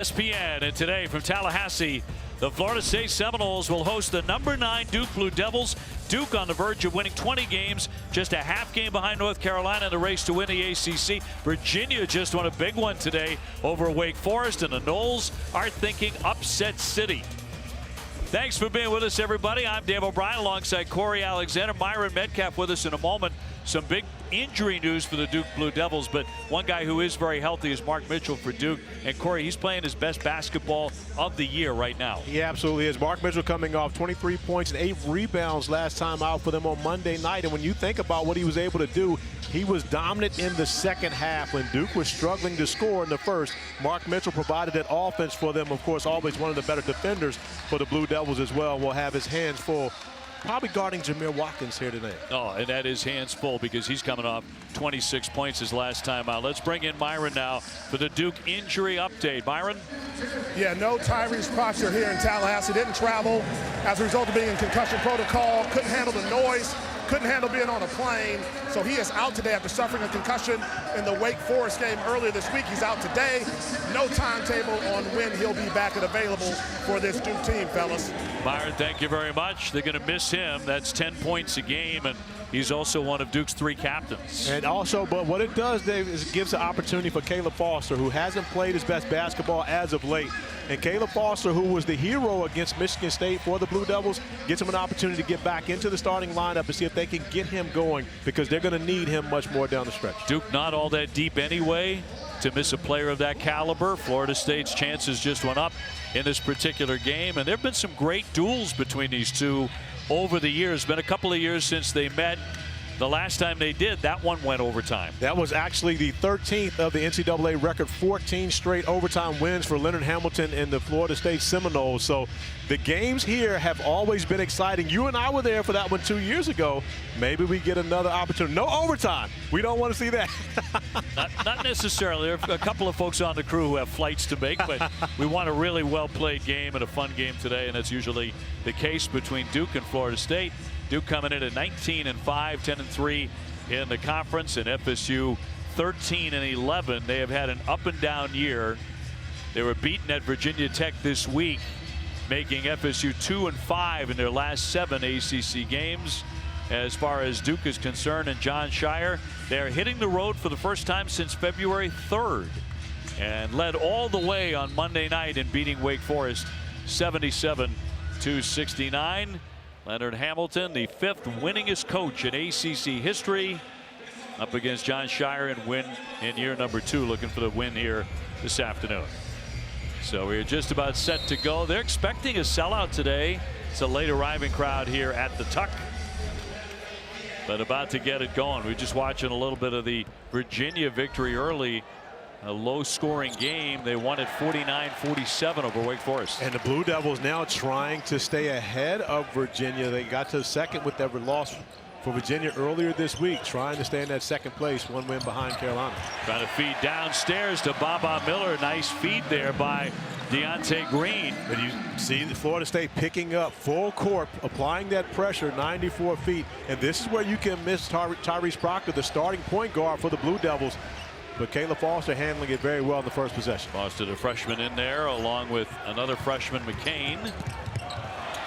ESPN, and today from Tallahassee, the Florida State Seminoles will host the #9 Duke Blue Devils. Duke on the verge of winning 20 games, just a half game behind North Carolina in the race to win the ACC. Virginia just won a big one today over Wake Forest, and the Noles are thinking upset city. Thanks for being with us, everybody. I'm Dave O'Brien alongside Corey Alexander. Myron Metcalf with us in a moment. Some big injury news for the Duke Blue Devils, but one guy who is very healthy is Mark Mitchell for Duke. And Corey, he's playing his best basketball of the year right now. He absolutely is. Mark Mitchell coming off 23 points and 8 rebounds last time out for them on Monday night. And when you think about what he was able to do, he was dominant in the second half when Duke was struggling to score in the first. Mark Mitchell provided that offense for them. Of course, always one of the better defenders for the Blue Devils as well. Will have his hands full, probably guarding Jameer Watkins here today. Oh, and that is hands full because he's coming off 26 points his last time out. Let's bring in Myron now for the Duke injury update. Myron? Yeah, no Tyrese Proctor here in Tallahassee. Didn't travel as a result of being in concussion protocol. Couldn't handle the noise. Couldn't handle being on a plane. So he is out today after suffering a concussion in the Wake Forest game earlier this week. He's out today. No timetable on when he'll be back and available for this Duke team, fellas. Myron, thank you very much. They're going to miss him. That's 10 points a game, and he's also one of Duke's 3 captains. And also, but what it does, Dave, is it gives an opportunity for Caleb Foster, who hasn't played his best basketball as of late. And Caleb Foster, who was the hero against Michigan State for the Blue Devils, gets him an opportunity to get back into the starting lineup and see if they can get him going, because they're going to need him much more down the stretch. Duke not all that deep anyway to miss a player of that caliber. Florida State's chances just went up in this particular game, and there have been some great duels between these two over the years. Been a couple of years since they met. The last time they did, that one went overtime. That was actually the 13th of the NCAA record, 14 straight overtime wins for Leonard Hamilton and the Florida State Seminoles. So the games here have always been exciting. You and I were there for that one 2 years ago. Maybe we get another opportunity. No overtime. We don't want to see that. Not necessarily. There are a couple of folks on the crew who have flights to make, but we want a really well-played game and a fun game today, and that's usually the case between Duke and Florida State. Duke coming in at 19-5, 10-3 in the conference, and FSU 13-11. They have had an up-and-down year. They were beaten at Virginia Tech this week, making FSU 2-5 in their last 7 ACC games. As far as Duke is concerned, and John Shire, they're hitting the road for the first time since February 3rd, and led all the way on Monday night in beating Wake Forest 77-69. Leonard Hamilton, the 5th winningest coach in ACC history, up against John Shire and win in year number 2, looking for the win here this afternoon. So we're just about set to go. They're expecting a sellout today. It's a late arriving crowd here at the Tuck, but about to get it going. We're just watching a little bit of the Virginia victory early. A low-scoring game. They won it 49-47 over Wake Forest. And the Blue Devils now trying to stay ahead of Virginia. They got to second with their loss for Virginia earlier this week, trying to stay in that second place, 1 win behind Carolina. Trying to feed downstairs to Baba Miller. Nice feed there by Deontay Green. But you see the Florida State picking up full court, applying that pressure, 94 feet. And this is where you can miss Tyrese Proctor, the starting point guard for the Blue Devils. But Caleb Foster handling it very well in the first possession. Foster, the freshman, in there along with another freshman, McCain.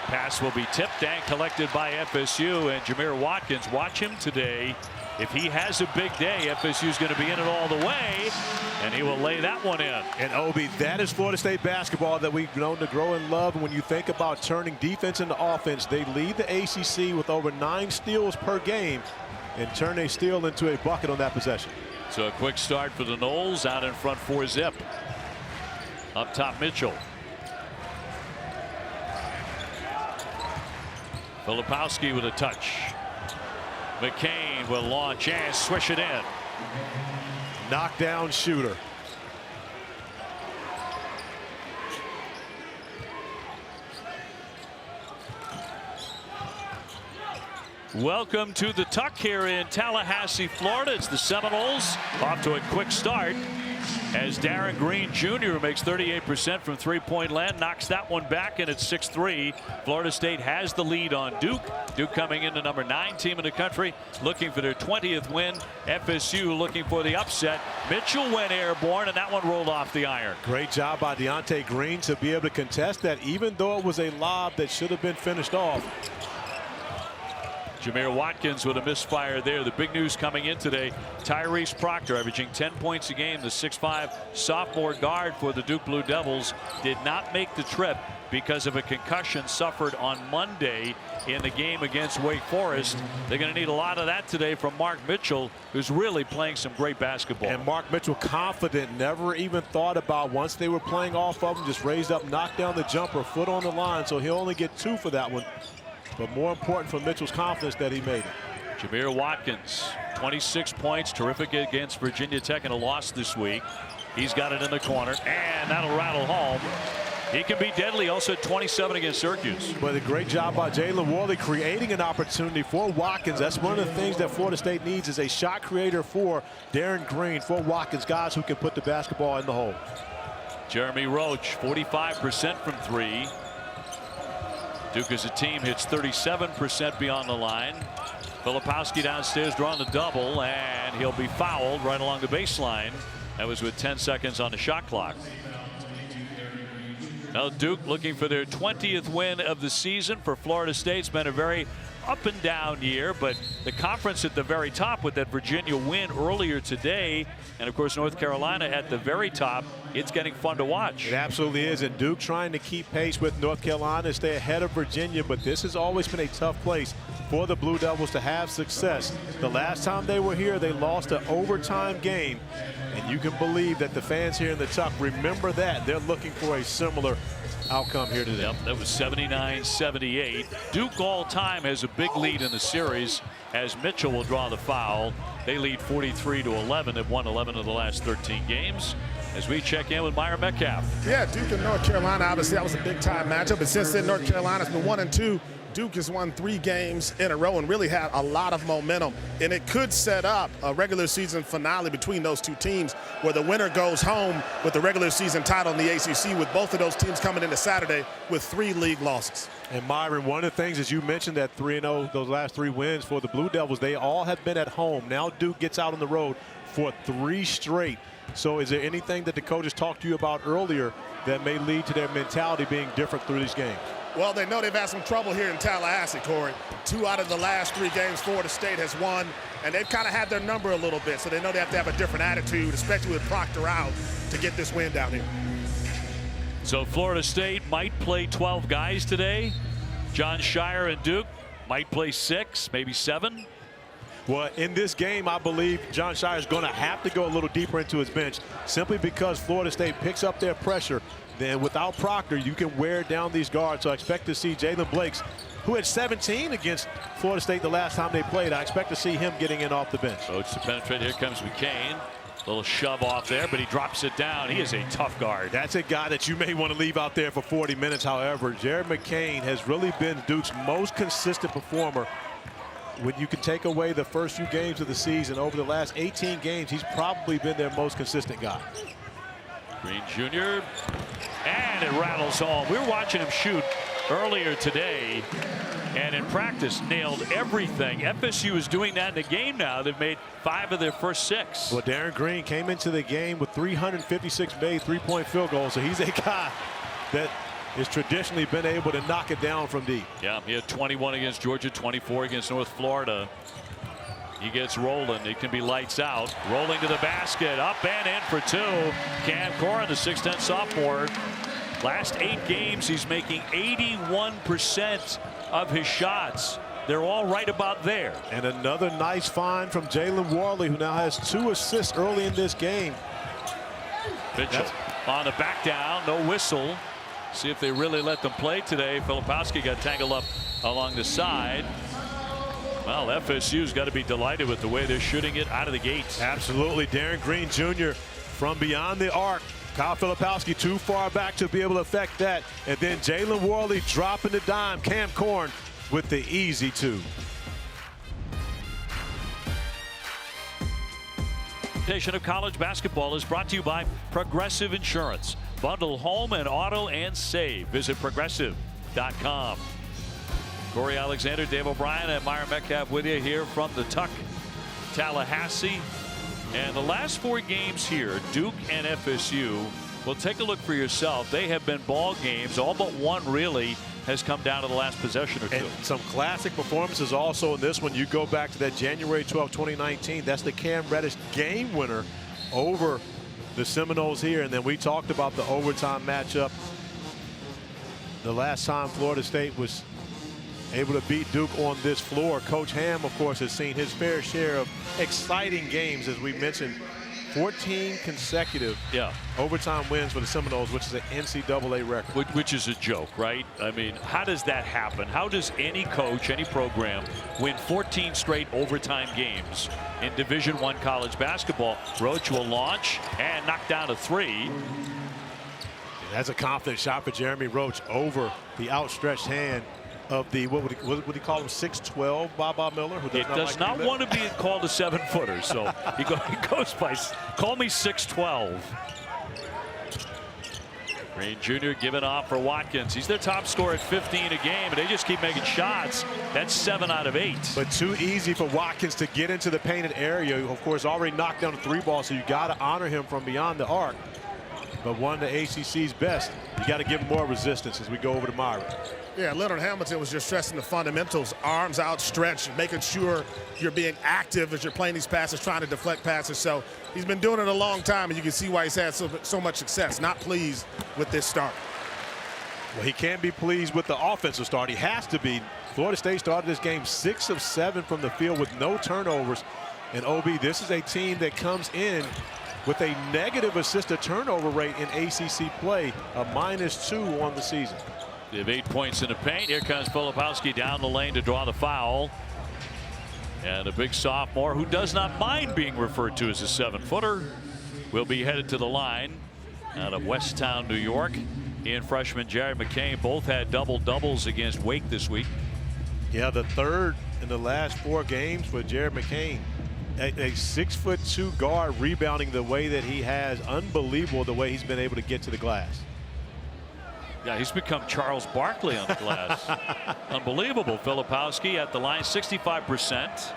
Pass will be tipped and collected by FSU, and Jameer Watkins, watch him today. If he has a big day, FSU is going to be in it all the way, and he will lay that one in. And Obi, that is Florida State basketball that we've known to grow and love. And when you think about turning defense into offense, they lead the ACC with over 9 steals per game, and turn a steal into a bucket on that possession. So a quick start for the Noles, out in front 4-zip. Up top, Mitchell. Filipowski with a touch. McCain will launch and swish it in. Knockdown shooter. Welcome to the Tuck here in Tallahassee, Florida. It's the Seminoles off to a quick start. as Darren Green Jr., who makes 38% from three-point land, knocks that one back, and it's 6-3. Florida State has the lead on Duke. Duke coming in the number 9 team in the country, looking for their 20th win. FSU looking for the upset. Mitchell went airborne, and that one rolled off the iron. Great job by Deontay Green to be able to contest that, even though it was a lob that should have been finished off. Jameer Watkins with a misfire there. The big news coming in today, Tyrese Proctor, averaging 10 points a game, the 6'5" sophomore guard for the Duke Blue Devils, did not make the trip because of a concussion suffered on Monday in the game against Wake Forest. They're going to need a lot of that today from Mark Mitchell, who's really playing some great basketball. And Mark Mitchell, confident, never even thought about, once they were playing off of him, just raised up, knocked down the jumper, foot on the line, so he'll only get 2 for that one. But more important for Mitchell's confidence that he made it. Jameer Watkins, 26 points, terrific against Virginia Tech in a loss this week. He's got it in the corner, and that'll rattle home. He can be deadly. Also 27 against Syracuse. But a great job by Jalen Worley creating an opportunity for Watkins. That's one of the things that Florida State needs, is a shot creator for Darren Green, for Watkins, guys who can put the basketball in the hole. Jeremy Roach, 45% from 3. Duke as a team hits 37% beyond the line. Filipowski downstairs drawing the double, and he'll be fouled right along the baseline. That was with 10 seconds on the shot clock. Now Duke looking for their 20th win of the season. For Florida State, it's been a very up and down year, but the conference at the very top with that Virginia win earlier today, and of course North Carolina at the very top. It's getting fun to watch. It absolutely is, and Duke trying to keep pace with North Carolina, stay ahead of Virginia, but this has always been a tough place for the Blue Devils to have success. The last time they were here, they lost an overtime game, and you can believe that the fans here in the Tuck remember that. They're looking for a similar outcome here today. Yep, that was 79-78. Duke all time has a big lead in the series as Mitchell will draw the foul. They lead 43-11. They've won 11 of the last 13 games. As we check in with Myron Metcalf. Yeah, Duke and North Carolina, obviously that was a big time matchup, but since then North Carolina's been 1-2. Duke has won 3 games in a row and really had a lot of momentum, and it could set up a regular season finale between those two teams where the winner goes home with the regular season title in the ACC, with both of those teams coming into Saturday with 3 league losses. And Myron, one of the things, as you mentioned, that 3-0, those last 3 wins for the Blue Devils, they all have been at home. Now Duke gets out on the road for 3 straight. So is there anything that the coaches talked to you about earlier that may lead to their mentality being different through these games? Well, they know they've had some trouble here in Tallahassee, Corey. 2 out of the last 3 games Florida State has won, and they've kind of had their number a little bit, so they know they have to have a different attitude, especially with Proctor out, to get this win down here. So Florida State might play 12 guys today. John Shire and Duke might play 6, maybe 7. Well, in this game, I believe John Shire is going to have to go a little deeper into his bench, simply because Florida State picks up their pressure. Then without Proctor, you can wear down these guards. So I expect to see Jalen Blakes, who had 17 against Florida State the last time they played. I expect to see him getting in off the bench. Coach to penetrate. Here comes McCain. Little shove off there, but he drops it down. He is a tough guard. That's a guy that you may want to leave out there for 40 minutes. However, Jared McCain has really been Duke's most consistent performer. When you can take away the first few games of the season, over the last 18 games, he's probably been their most consistent guy. Green Jr. And it rattles home. We were watching him shoot earlier today, and in practice nailed everything. FSU is doing that in the game now. They've made 5 of their first 6. Well, Darren Green came into the game with 356 made 3-point field goals, so he's a guy that has traditionally been able to knock it down from deep. Yeah, he had 21 against Georgia, 24 against North Florida. He gets rolling. It can be lights out. Rolling to the basket. Up and in for 2. Cam Corrin, the 6'10" sophomore. Last 8 games, he's making 81% of his shots. They're all right about there. And another nice find from Jalen Worley, who now has 2 assists early in this game. Mitchell on the back down. No whistle. See if they really let them play today. Filipowski got tangled up along the side. Well, FSU's got to be delighted with the way they're shooting it out of the gates. Absolutely. Darren Green Jr. from beyond the arc. Kyle Filipowski too far back to be able to affect that. And then Jalen Worley dropping the dime. Cam Corrin with the easy 2. presentation of college basketball is brought to you by Progressive Insurance. Bundle home and auto and save. Visit progressive.com. Corey Alexander, Dave O'Brien, and Myron Metcalf with you here from the Tuck, Tallahassee. And the last 4 games here, Duke and FSU. Well, take a look for yourself. They have been ball games. All but one really has come down to the last possession or two. And some classic performances also in this one. You go back to that January 12, 2019. That's the Cam Reddish game winner over the Seminoles here. And then we talked about the overtime matchup. The last time Florida State was able to beat Duke on this floor. Coach Ham, of course, has seen his fair share of exciting games, as we mentioned. 14 consecutive overtime wins for the Seminoles, which is an NCAA record. Which is a joke, right? I mean, how does that happen? How does any coach, any program, win 14 straight overtime games in Division I college basketball? Roach will launch and knock down a 3. That's a confident shot for Jeremy Roach over the outstretched hand of the, what would he call him, 6'12", Baba Miller, who does not want to be called a 7-footer, so he goes by, call me 6'12". Green Jr. giving off for Watkins. He's their top scorer at 15 a game, and they just keep making shots. That's 7 out of 8. But too easy for Watkins to get into the painted area. Of course, already knocked down a 3-ball, so you got to honor him from beyond the arc. But one of the ACC's best. You got to give him more resistance as we go over to Myron. Yeah, Leonard Hamilton was just stressing the fundamentals, arms outstretched, making sure you're being active as you're playing these passes, trying to deflect passes. So he's been doing it a long time, and you can see why he's had so much success. Not pleased with this start. Well, he can't be pleased with the offensive start. He has to be. Florida State started this game 6 of 7 from the field with no turnovers. And OB, this is a team that comes in with a negative assist-to-turnover rate in ACC play, a -2 on the season. They have 8 points in the paint. Here comes Filipowski down the lane to draw the foul. And a big sophomore who does not mind being referred to as a 7-footer will be headed to the line out of Westtown, New York. He and freshman Jared McCain both had double-doubles against Wake this week. Yeah, the third in the last 4 games for Jared McCain. A 6'2" guard rebounding the way that he has. Unbelievable the way he's been able to get to the glass. Yeah, he's become Charles Barkley on the glass. Unbelievable. Filipowski at the line, 65%.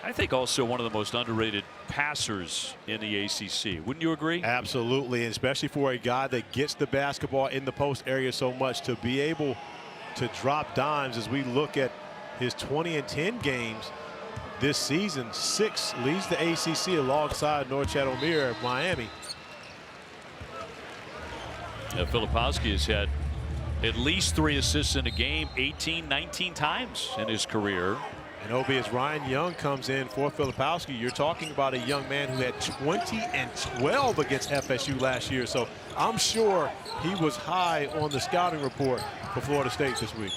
I think also one of the most underrated passers in the ACC. Wouldn't you agree? Absolutely, and especially for a guy that gets the basketball in the post area so much, to be able to drop dimes. As we look at his 20 and 10 games this season, 6 leads the ACC alongside North Chatham-Mere of Miami. Filipowski has had at least 3 assists in a game 18, 19 times in his career. And OB, as Ryan Young comes in for Filipowski, you're talking about a young man who had 20 and 12 against FSU last year. So I'm sure he was high on the scouting report for Florida State this week.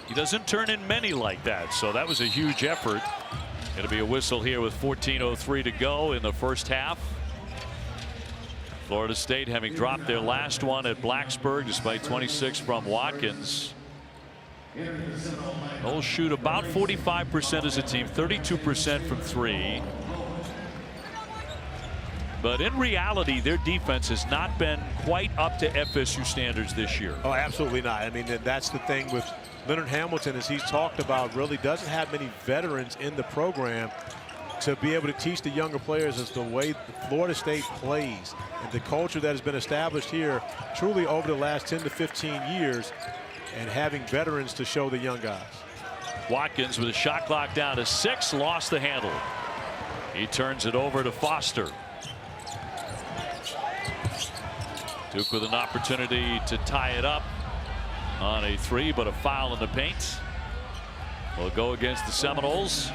He doesn't turn in many like that, so that was a huge effort. Going to be a whistle here with 14:03 to go in the first half. Florida State having dropped their last one at Blacksburg despite 26 from Watkins. They'll shoot about 45% as a team, 32% from 3. But in reality, their defense has not been quite up to FSU standards this year. Oh, absolutely not. I mean, that's the thing with Leonard Hamilton, as he's talked about, really doesn't have many veterans in the program to be able to teach the younger players as the way Florida State plays and the culture that has been established here truly over the last 10 to 15 years, and having veterans to show the young guys. Watkins with a shot clock down to 6, lost the handle. He turns it over to Foster. Duke with an opportunity to tie it up on a 3, but a foul in the paint will go against the Seminoles.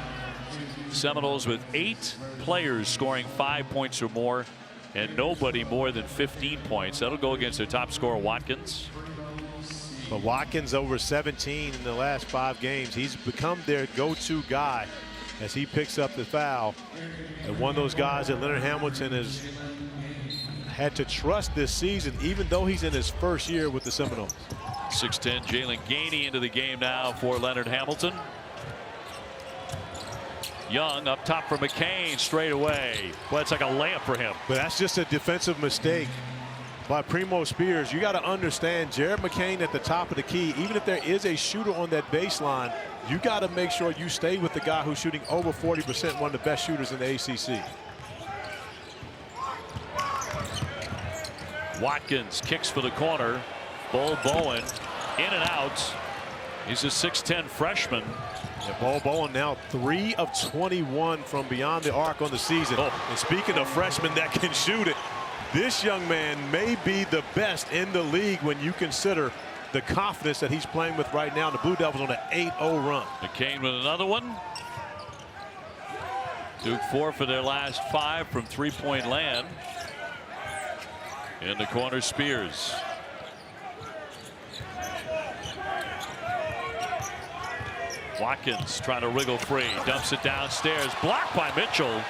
Seminoles with 8 players scoring 5 points or more, and nobody more than 15 points. That'll go against their top scorer, Watkins. But Watkins over 17 in the last 5 games. He's become their go-to guy as he picks up the foul. And one of those guys that Leonard Hamilton has had to trust this season, even though he's in his first year with the Seminoles. 6'10" Jalen Gainey into the game now for Leonard Hamilton. Young up top for McCain straight away. Well, it's like a layup for him. But that's just a defensive mistake by Primo Spears. You got to understand, Jared McCain at the top of the key, even if there is a shooter on that baseline, you got to make sure you stay with the guy who's shooting over 40%, one of the best shooters in the ACC. Watkins kicks for the corner. Bol Bowen in and out. He's a 6'10 freshman. And Bol Bowen now 3 of 21 from beyond the arc on the season. And speaking of freshmen that can shoot it, this young man may be the best in the league when you consider the confidence that he's playing with right now. The Blue Devils on an 8-0 run. McCain with another one. Duke 4 for their last 5 from three-point land. In the corner, Spears. Watkins trying to wriggle free, dumps it downstairs, blocked by Mitchell.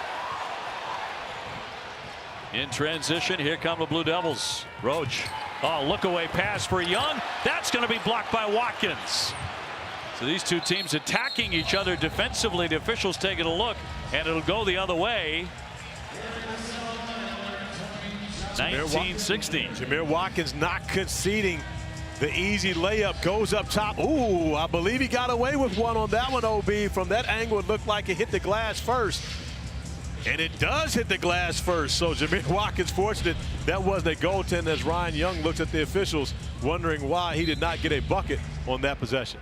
In transition, here come the Blue Devils. Roach, look away pass for Young. That's going to be blocked by Watkins. So these two teams attacking each other defensively. The officials taking a look, and it'll go the other way. 1960. Jameer Watkins not conceding the easy layup, goes up top. Ooh, I believe he got away with one on that one, OB. From that angle, it looked like it hit the glass first. And it does hit the glass first. So Jameer Watkins fortunate that wasn't a goaltend, as Ryan Young looks at the officials wondering why he did not get a bucket on that possession.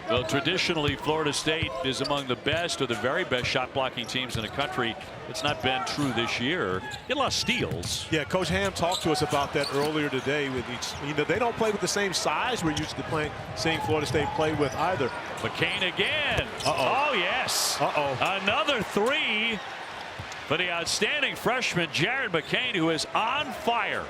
Well, traditionally, Florida State is among the best or the very best shot blocking teams in the country. It's not been true this year. Get a lot of steals. Yeah, Coach Ham talked to us about that earlier today. With they don't play with the same size we're used to seeing Florida State play with either. McCain again. Uh-oh. Oh, yes. Uh-oh. Another 3 for the outstanding freshman, Jared McCain, who is on fire.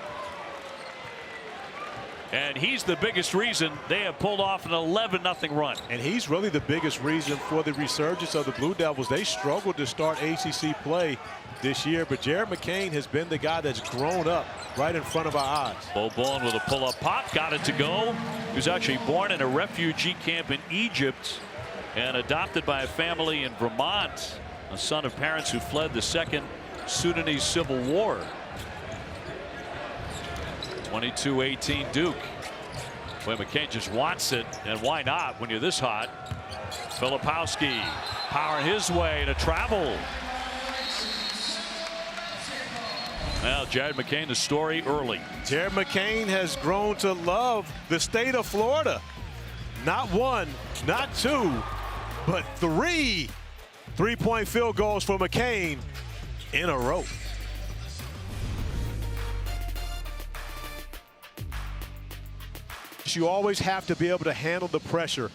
And he's the biggest reason they have pulled off an 11-0 run. And he's really the biggest reason for the resurgence of the Blue Devils. They struggled to start ACC play this year, but Jared McCain has been the guy that's grown up right in front of our eyes. Bol Bowen with a pull-up pop, got it to go. He was actually born in a refugee camp in Egypt and adopted by a family in Vermont, a son of parents who fled the Second Sudanese Civil War. 22-18 Duke. Well, McCain just wants it, and why not when you're this hot? Filipowski powering his way to travel. Well, Jared McCain, the story early. Jared McCain has grown to love the state of Florida. Not 1, not 2, but 3 three-point field goals for McCain in a row. You always have to be able to handle the pressure,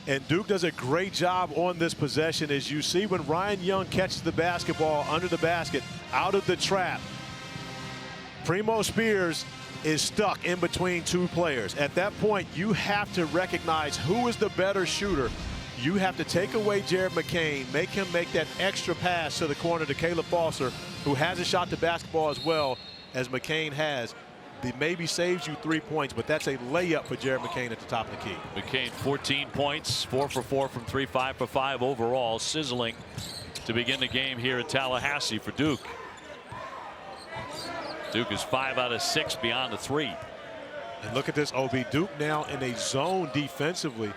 and Duke does a great job on this possession. As you see, when Ryan Young catches the basketball under the basket out of the trap, Primo Spears is stuck in between 2 players. At that point, you have to recognize who is the better shooter. You have to take away Jared McCain, make him make that extra pass to the corner to Caleb Foster, who hasn't shot the basketball as well as McCain has. He maybe saves you 3 points, but that's a layup for Jared McCain at the top of the key. McCain 14 points, 4 for 4 from 3, 5 for 5 overall, sizzling to begin the game here at Tallahassee for Duke. Duke is 5 out of 6 beyond the 3. And look at this, OB. Duke now in a zone defensively.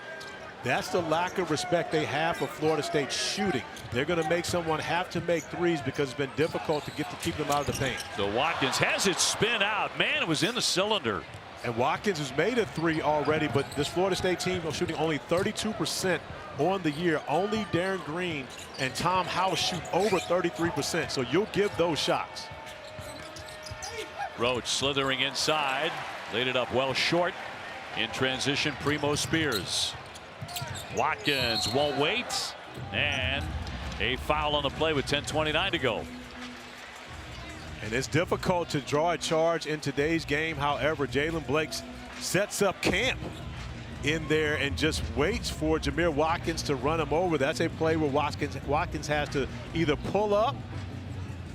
That's the lack of respect they have for Florida State shooting. They're going to make someone have to make threes because it's been difficult to keep them out of the paint. So Watkins has it spin out. Man, it was in the cylinder. And Watkins has made a 3 already, but this Florida State team is shooting only 32% on the year. Only Darren Green and Tom House shoot over 33%, so you'll give those shots. Roach slithering inside, laid it up well short. In transition, Primo Spears. Watkins won't wait, and a foul on the play with 10:29 to go. And it's difficult to draw a charge in today's game. However, Jalen Blake sets up camp in there and just waits for Jameer Watkins to run him over. That's a play where Watkins has to either pull up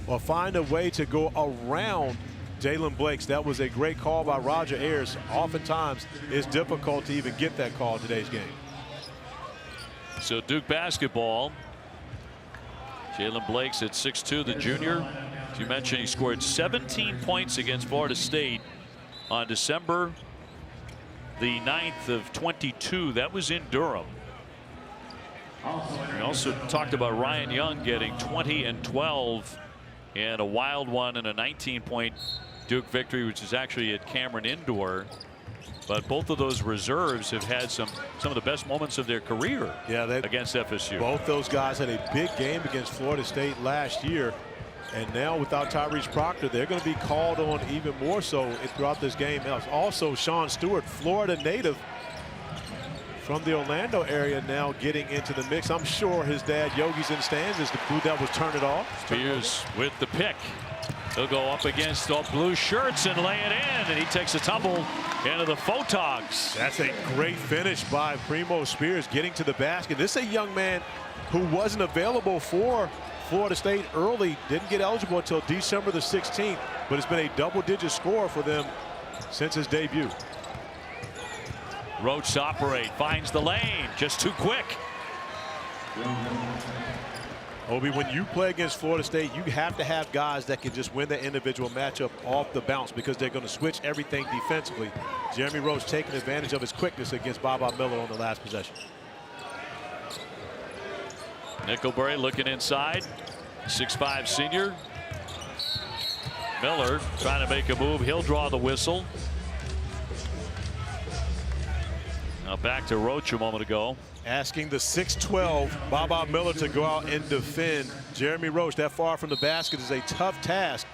or find a way to go around Jalen Blake. That was a great call by Roger Ayers. Oftentimes, it's difficult to even get that call in today's game. So Duke basketball. Jalen Blake's at 6'2", the junior. As you mentioned, he scored 17 points against Florida State on December the 9th of 22. That was in Durham. We also talked about Ryan Young getting 20 and 12 in a wild one and a 19-point Duke victory, which is actually at Cameron Indoor. But both of those reserves have had some of the best moments of their career against FSU. Both those guys had a big game against Florida State last year. And now without Tyrese Proctor, they're going to be called on even more so throughout this game. Also, Sean Stewart, Florida native from the Orlando area, now getting into the mix. I'm sure his dad, Yogi's in stands, is the dude that was turn it off. Spears with the pick. He'll go up against all blue shirts and lay it in, and he takes a tumble into the Photogs. That's a great finish by Primo Spears, getting to the basket. This is a young man who wasn't available for Florida State early, didn't get eligible until December the 16th, but it's been a double-digit score for them since his debut. Roach to operate, finds the lane, just too quick. Obi, when you play against Florida State, you have to have guys that can just win the individual matchup off the bounce because they're going to switch everything defensively. Jeremy Roach taking advantage of his quickness against Baba Miller on the last possession. Nickelberry looking inside. 6'5" senior. Miller trying to make a move. He'll draw the whistle. Now back to Roach a moment ago. Asking the 6'12" Baba Miller to go out and defend Jeremy Roach that far from the basket is a tough task.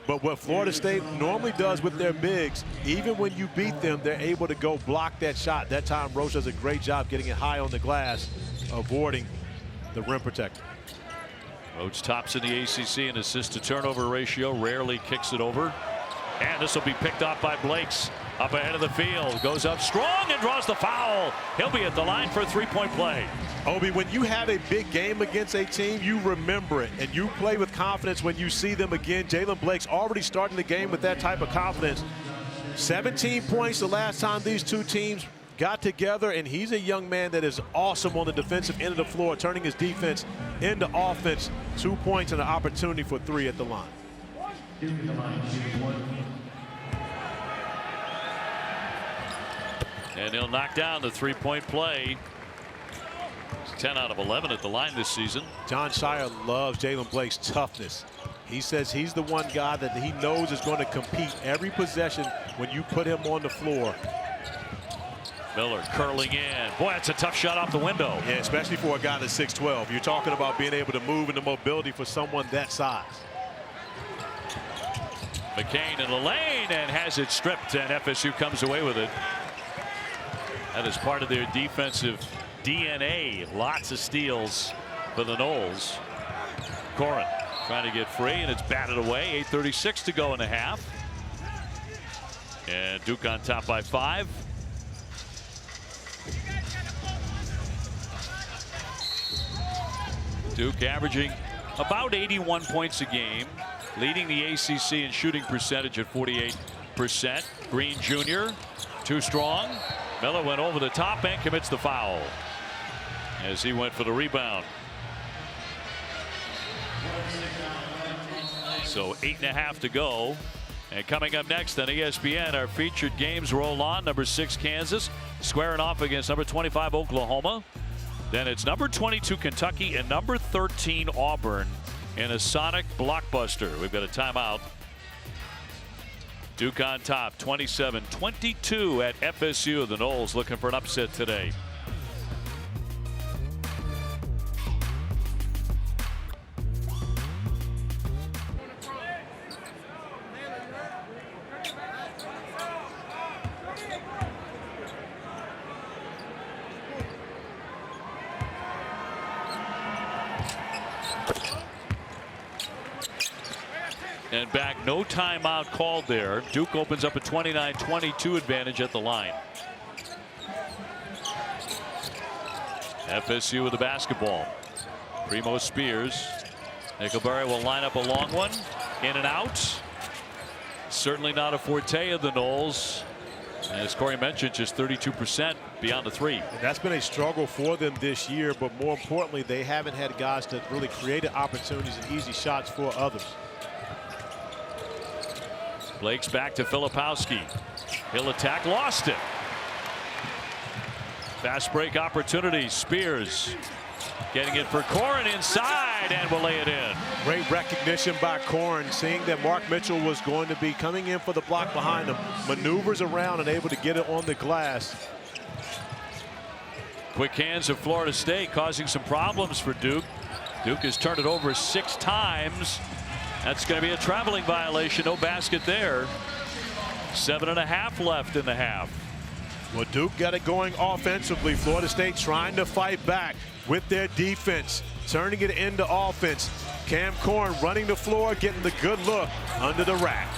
But what Florida State normally does with their bigs, even when you beat them, they're able to go block that shot. That time Roach does a great job getting it high on the glass, avoiding the rim protector. Roach tops in the ACC in assist to turnover ratio, rarely kicks it over. And this will be picked off by Blake's. Up ahead of the field, goes up strong and draws the foul. He'll be at the line for a three-point play. Obi, when you have a big game against a team, you remember it, and you play with confidence when you see them again. Jalen Blake's already starting the game with that type of confidence. 17 points the last time these two teams got together, and he's a young man that is awesome on the defensive end of the floor, turning his defense into offense. 2 points and an opportunity for 3 at the line. And he'll knock down the three-point play. He's 10 out of 11 at the line this season. John Shire loves Jalen Blake's toughness. He says he's the one guy that he knows is going to compete every possession when you put him on the floor. Miller curling in. Boy, that's a tough shot off the window. Yeah, especially for a guy that's 6'12". You're talking about being able to move and the mobility for someone that size. McCain in the lane and has it stripped, and FSU comes away with it. That is part of their defensive DNA. Lots of steals for the Noles. Corin trying to get free, and it's batted away. 8:36 to go in the half. And Duke on top by 5. Duke averaging about 81 points a game, leading the ACC in shooting percentage at 48%. Green Jr. too strong. Miller went over the top and commits the foul as he went for the rebound. So 8.5 to go. And coming up next on ESPN, our featured games roll on. Number 6 Kansas squaring off against number 25 Oklahoma. Then it's number 22 Kentucky and number 13 Auburn in a Sonic blockbuster. We've got a timeout. Duke on top 27-22 at FSU. The Noles looking for an upset today. And back, no timeout called there. Duke opens up a 29-22 advantage at the line. FSU with the basketball. Primo Spears. Nickelberry will line up a long one. In and out. Certainly not a forte of the Noles. And as Corey mentioned, just 32% beyond the three. And that's been a struggle for them this year, but more importantly, they haven't had guys that really created opportunities and easy shots for others. Blake's back to Filipowski. He'll attack, lost it. Fast break opportunity. Spears getting it for Corrin inside and will lay it in. Great recognition by Corrin, seeing that Mark Mitchell was going to be coming in for the block behind him. Maneuvers around and able to get it on the glass. Quick hands of Florida State causing some problems for Duke. Duke has turned it over 6 times. That's going to be a traveling violation. No basket there. 7.5 left in the half. Well, Duke got it going offensively. Florida State trying to fight back with their defense, turning it into offense. Cam Corrin running the floor, getting the good look under the rack.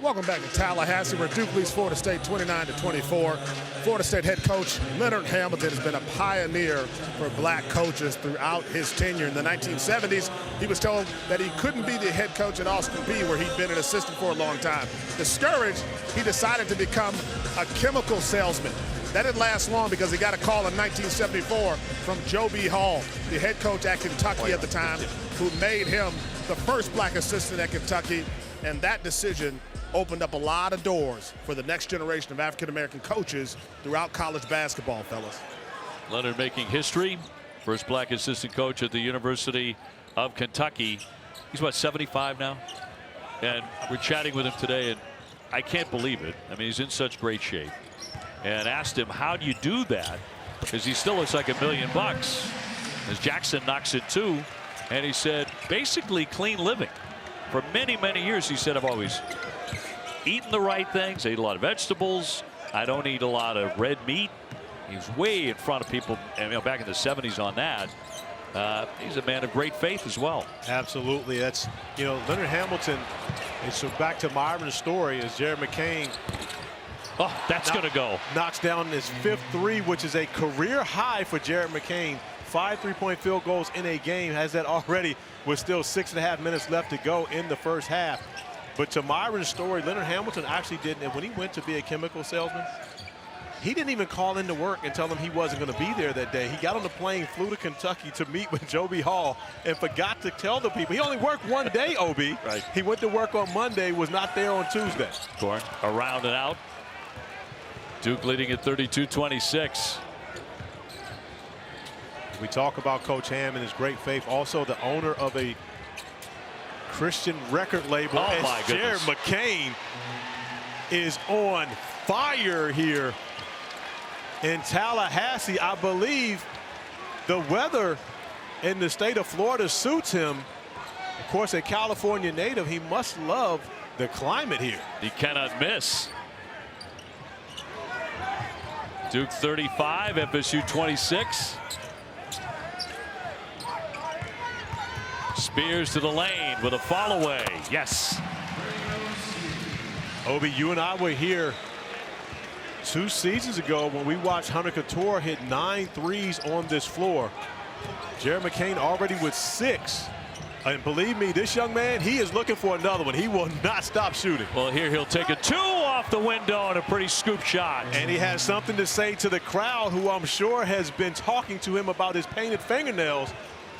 Welcome back to Tallahassee, where Duke leads Florida State 29-24. Florida State head coach Leonard Hamilton has been a pioneer for black coaches throughout his tenure. In the 1970s, he was told that he couldn't be the head coach at Austin Peay, where he'd been an assistant for a long time. Discouraged, he decided to become a chemical salesman. That didn't last long because he got a call in 1974 from Joe B. Hall, the head coach at Kentucky at the time, who made him the first black assistant at Kentucky. And that decision opened up a lot of doors for the next generation of African-American coaches throughout college basketball, fellas. Leonard making history. First black assistant coach at the University of Kentucky. He's what, 75 now? And we're chatting with him today, and I can't believe it. I mean, he's in such great shape. And asked him, how do you do that? Because he still looks like $1 million. As Jackson knocks it too. And he said, basically clean living. For many, many years, he said, I've always eaten the right things. I eat a lot of vegetables. I don't eat a lot of red meat. He's way in front of people, and back in the 70s on that. He's a man of great faith as well. Absolutely. That's, Leonard Hamilton. And so back to Myron's story as Jared McCain. Oh, that's going to go. Knocks down his 5th three, which is a career high for Jared McCain. 5 3-point field goals in a game, has that already with still 6.5 minutes left to go in the first half. But to Myron's story, Leonard Hamilton actually didn't. And when he went to be a chemical salesman, he didn't even call into work and tell them he wasn't going to be there that day. He got on the plane, flew to Kentucky to meet with Joe B. Hall, and forgot to tell the people. He only worked one day, Obi. Right. He went to work on Monday, was not there on Tuesday. Corn around and out. Duke leading at 32-26. We talk about Coach Ham and his great faith. Also the owner of a Christian record label. Oh my Jared goodness. McCain is on fire here in Tallahassee. I believe the weather in the state of Florida suits him. Of course, a California native, he must love the climate here. He cannot miss. Duke 35, FSU 26. Spears to the lane with a follow away. Yes. Obi, you and I were here 2 seasons ago when we watched Hunter Couture hit 9 threes on this floor. Jared McCain already with 6. And believe me, this young man, he is looking for another one. He will not stop shooting. Well, here he'll take a 2 off the window and a pretty scoop shot. And he has something to say to the crowd, who I'm sure has been talking to him about his painted fingernails.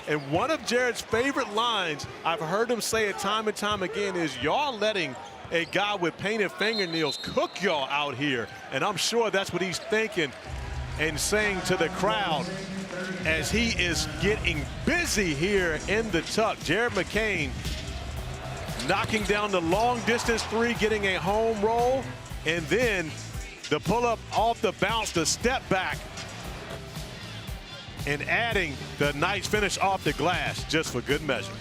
And one of Jared's favorite lines, I've heard him say it time and time again, is y'all letting a guy with painted fingernails cook y'all out here. And I'm sure that's what he's thinking and saying to the crowd as he is getting busy here in the tuck. Jared McCain knocking down the long distance 3, getting a home roll, and then the pull up off the bounce, the step back, and adding the nice finish off the glass just for good measure.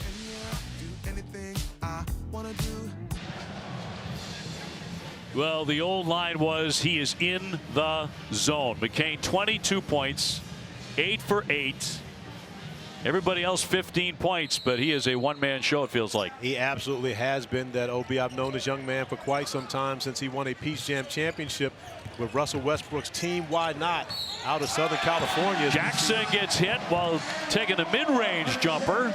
Well, the old line was he is in the zone. McCain 22 points, 8 for 8. Everybody else 15 points, but he is a one-man show, it feels like. He absolutely has been that, Obi. I've known this young man for quite some time, since he won a Peach Jam championship with Russell Westbrook's team, Why Not, out of Southern California. Jackson gets hit while taking a mid-range jumper.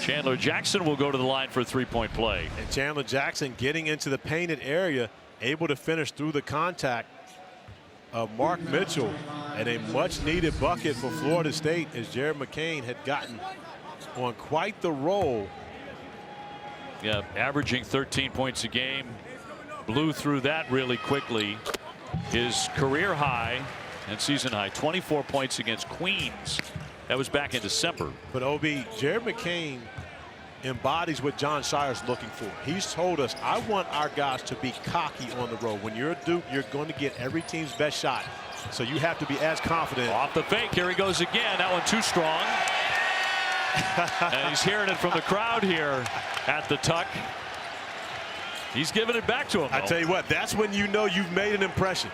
Chandler Jackson will go to the line for a three-point play. And Chandler Jackson getting into the painted area, able to finish through the contact of Mark Mitchell, and a much-needed bucket for Florida State, as Jared McCain had gotten on quite the roll. Yeah, averaging 13 points a game. Blew through that really quickly. His career high and season high, 24 points against Queens. That was back in December. But Obi, Jared McCain embodies what John Shire's looking for. He's told us, I want our guys to be cocky on the road. When you're a Duke, you're going to get every team's best shot. So you have to be as confident. Off the fake, here he goes again. That one too strong. And he's hearing it from the crowd here at the Tuck. He's giving it back to him, though. I tell you what, that's when you know you've made an impression.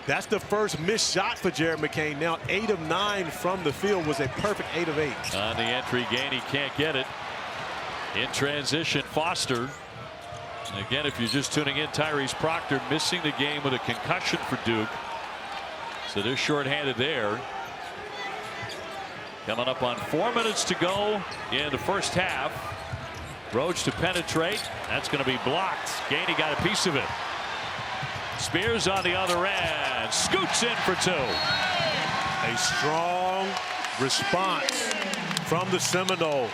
That's the first missed shot for Jared McCain. Now 8 of 9 from the field was a perfect 8 of 8. On the entry gain, he can't get it. In transition, Foster. And again, if you're just tuning in, Tyrese Proctor missing the game with a concussion for Duke. So they're shorthanded there. Coming up on 4 minutes to go in the first half. Roach to penetrate. That's going to be blocked. Gainey got a piece of it. Spears on the other end. Scoots in for two. A strong response from the Seminoles.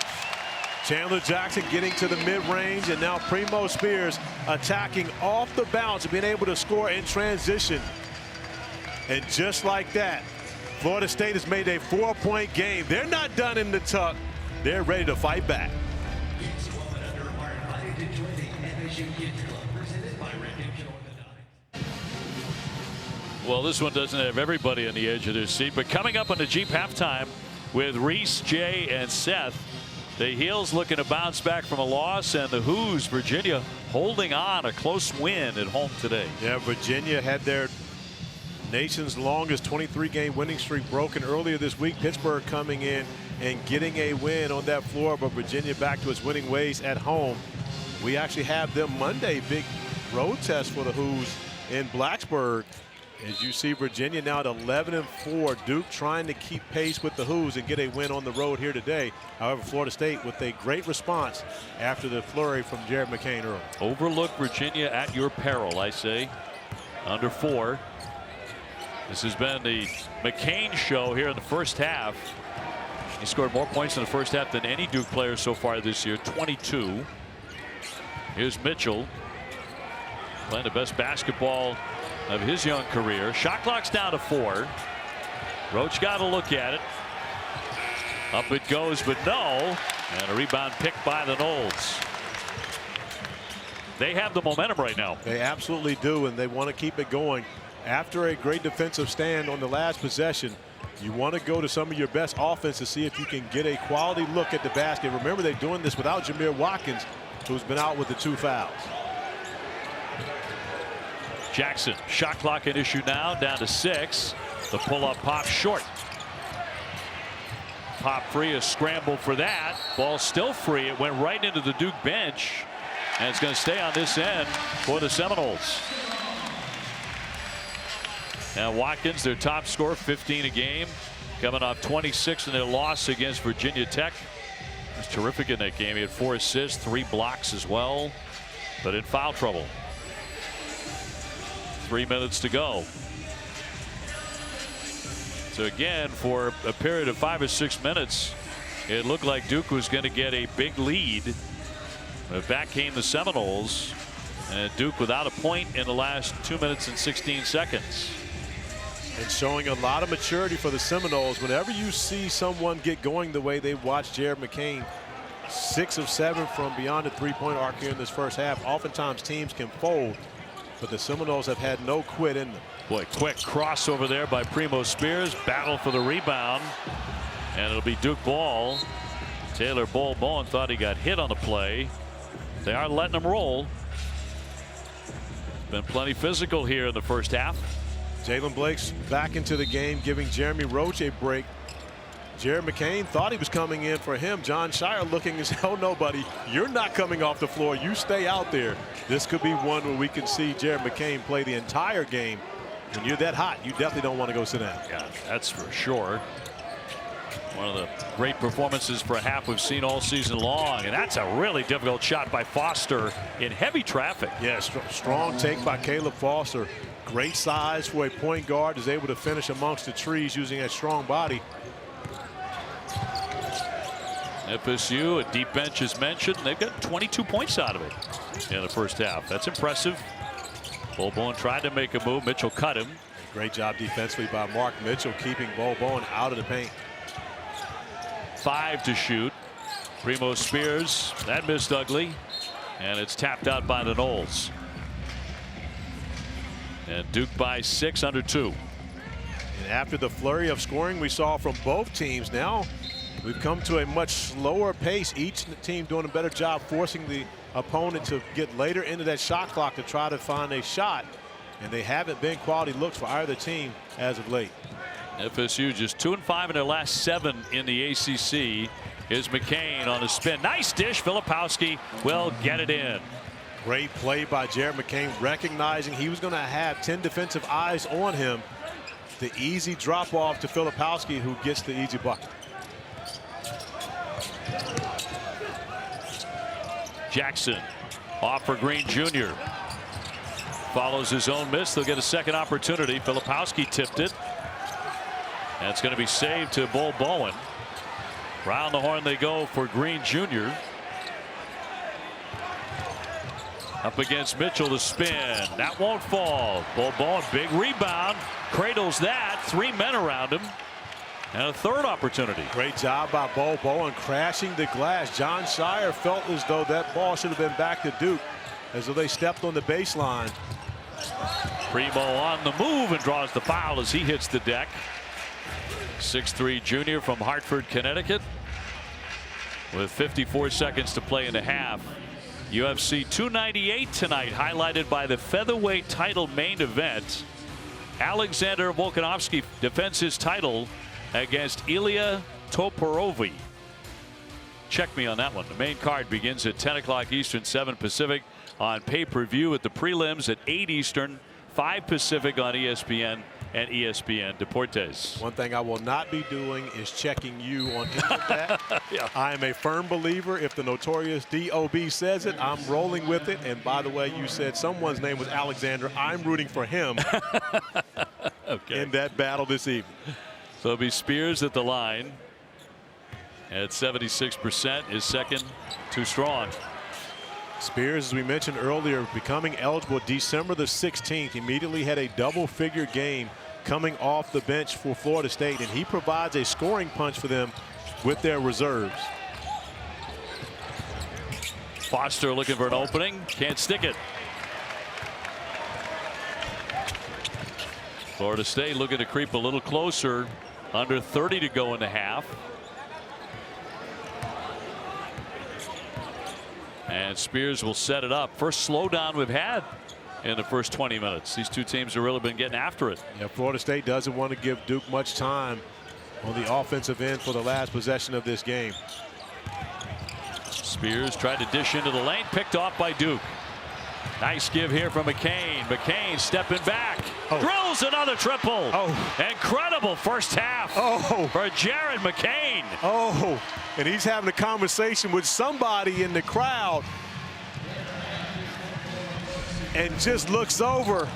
Chandler Jackson getting to the mid-range, and now Primo Spears attacking off the bounce and being able to score in transition. And just like that, Florida State has made a 4-point game. They're not done in the Tuck. They're ready to fight back. Well, this one doesn't have everybody on the edge of their seat, but coming up on the Jeep halftime with Reese, Jay, and Seth. The Heels looking to bounce back from a loss, and the Who's, Virginia, holding on, a close win at home today. Yeah, Virginia had their nation's longest 23-game winning streak broken earlier this week. Pittsburgh coming in and getting a win on that floor, but Virginia back to its winning ways at home. We actually have them Monday, big road test for the Who's in Blacksburg. As you see Virginia now at 11-4, Duke trying to keep pace with the Who's and get a win on the road here today. However, Florida State with a great response after the flurry from Jared McCain early. Overlook Virginia at your peril, I say. Under 4. This has been the McCain show here in the first half. He scored more points in the first half than any Duke player so far this year, 22. Here's Mitchell playing the best basketball of his young career. Shot clock's down to 4. Roach got a look at it. Up it goes, but no. And a rebound picked by the Noles. They have the momentum right now. They absolutely do, and they want to keep it going. After a great defensive stand on the last possession, you want to go to some of your best offense to see if you can get a quality look at the basket. Remember, they're doing this without Jameer Watkins, who's been out with the 2 fouls. Jackson, shot clock an issue now, down to 6. The pull-up pop short. Pop free, a scramble for that. Ball still free. It went right into the Duke bench, and it's going to stay on this end for the Seminoles. Now Watkins, their top scorer, 15 a game, coming off 26 in their loss against Virginia Tech. He was terrific in that game. He had 4 assists, 3 blocks as well, but in foul trouble. 3 minutes to go. So again, for a period of 5 or 6 minutes, it looked like Duke was going to get a big lead. But back came the Seminoles, and Duke without a point in the last 2 minutes and 16 seconds. And showing a lot of maturity for the Seminoles. Whenever you see someone get going the way they watched Jared McCain, 6 of 7 from beyond the 3-point arc here in this first half, oftentimes teams can fold. But the Seminoles have had no quit in them. Boy, quick crossover there by Primo Spears. Battle for the rebound. And it'll be Duke ball. Taylor Bowen thought he got hit on the play. They are letting him roll. Been plenty physical here in the first half. Jalen Blake's back into the game, giving Jeremy Roach a break. Jared McCain thought he was coming in for him. John Shire looking as hell, no, buddy, you're not coming off the floor. You stay out there. This could be one where we can see Jared McCain play the entire game. When you're that hot, you definitely don't want to go sit down. Yeah, that's for sure. One of the great performances for a half we've seen all season long, and that's a really difficult shot by Foster in heavy traffic. Yeah, strong take by Caleb Foster. Great size for a point guard, is able to finish amongst the trees using that strong body. FSU, a deep bench is mentioned. They've got 22 points out of it in the first half. That's impressive. Bo Bowen tried to make a move. Mitchell cut him. Great job defensively by Mark Mitchell, keeping Bo Bowen out of the paint. 5 to shoot. Primo Spears, that missed ugly, and it's tapped out by the Noles. And Duke by 6 under 2. And after the flurry of scoring we saw from both teams, now we've come to a much slower pace. Each team doing a better job forcing the opponent to get later into that shot clock to try to find a shot. And they haven't been quality looks for either team as of late. FSU just 2-5 in their last 7 in the ACC. Is McCain on a spin. Nice dish. Filipowski will get it in. Great play by Jared McCain, recognizing he was going to have 10 defensive eyes on him. The easy drop off to Filipowski, who gets the easy bucket. Jackson off for Green Jr. Follows his own miss. They'll get a second opportunity. Filipowski tipped it. And it's going to be saved to Bo Bowen. Round the horn they go for Green Jr. Up against Mitchell, the spin. That won't fall. Bo Bowen, big rebound. Cradles that. 3 men around him. And a third opportunity. Great job by Bo Bowen crashing the glass. John Shire felt as though that ball should have been back to Duke, as though they stepped on the baseline. Primo on the move and draws the foul as he hits the deck. 6'3" junior from Hartford, Connecticut. With 54 seconds to play in the half. UFC 298 tonight, highlighted by the featherweight title main event. Alexander Volkanovski defends his title against Ilya Toporovi. Check me on that one. The main card begins at 10 o'clock Eastern, 7 Pacific on pay-per-view, at the prelims at 8 Eastern, 5 Pacific on ESPN and ESPN Deportes. One thing I will not be doing is checking you on any of that. Yeah. I am a firm believer. If the notorious DOB says it, I'm rolling with it. And by the way, you said someone's name was Alexander. I'm rooting for him in that battle this evening. So it'll be Spears at the line at 76%. His second too strong. Spears, as we mentioned earlier, becoming eligible December the 16th, immediately had a double-figure game coming off the bench for Florida State, and he provides a scoring punch for them with their reserves. Foster looking for an opening, can't stick it. Florida State looking to creep a little closer, under 30 to go in the half. And Spears will set it up. First slowdown we've had in the first 20 minutes. These two teams have really been getting after it. Yeah, Florida State doesn't want to give Duke much time on the offensive end for the last possession of this game. Spears tried to dish into the lane, picked off by Duke. Nice give here from McCain. McCain stepping back. Drills another triple. Incredible first half for Jared McCain. And he's having a conversation with somebody in the crowd and just looks over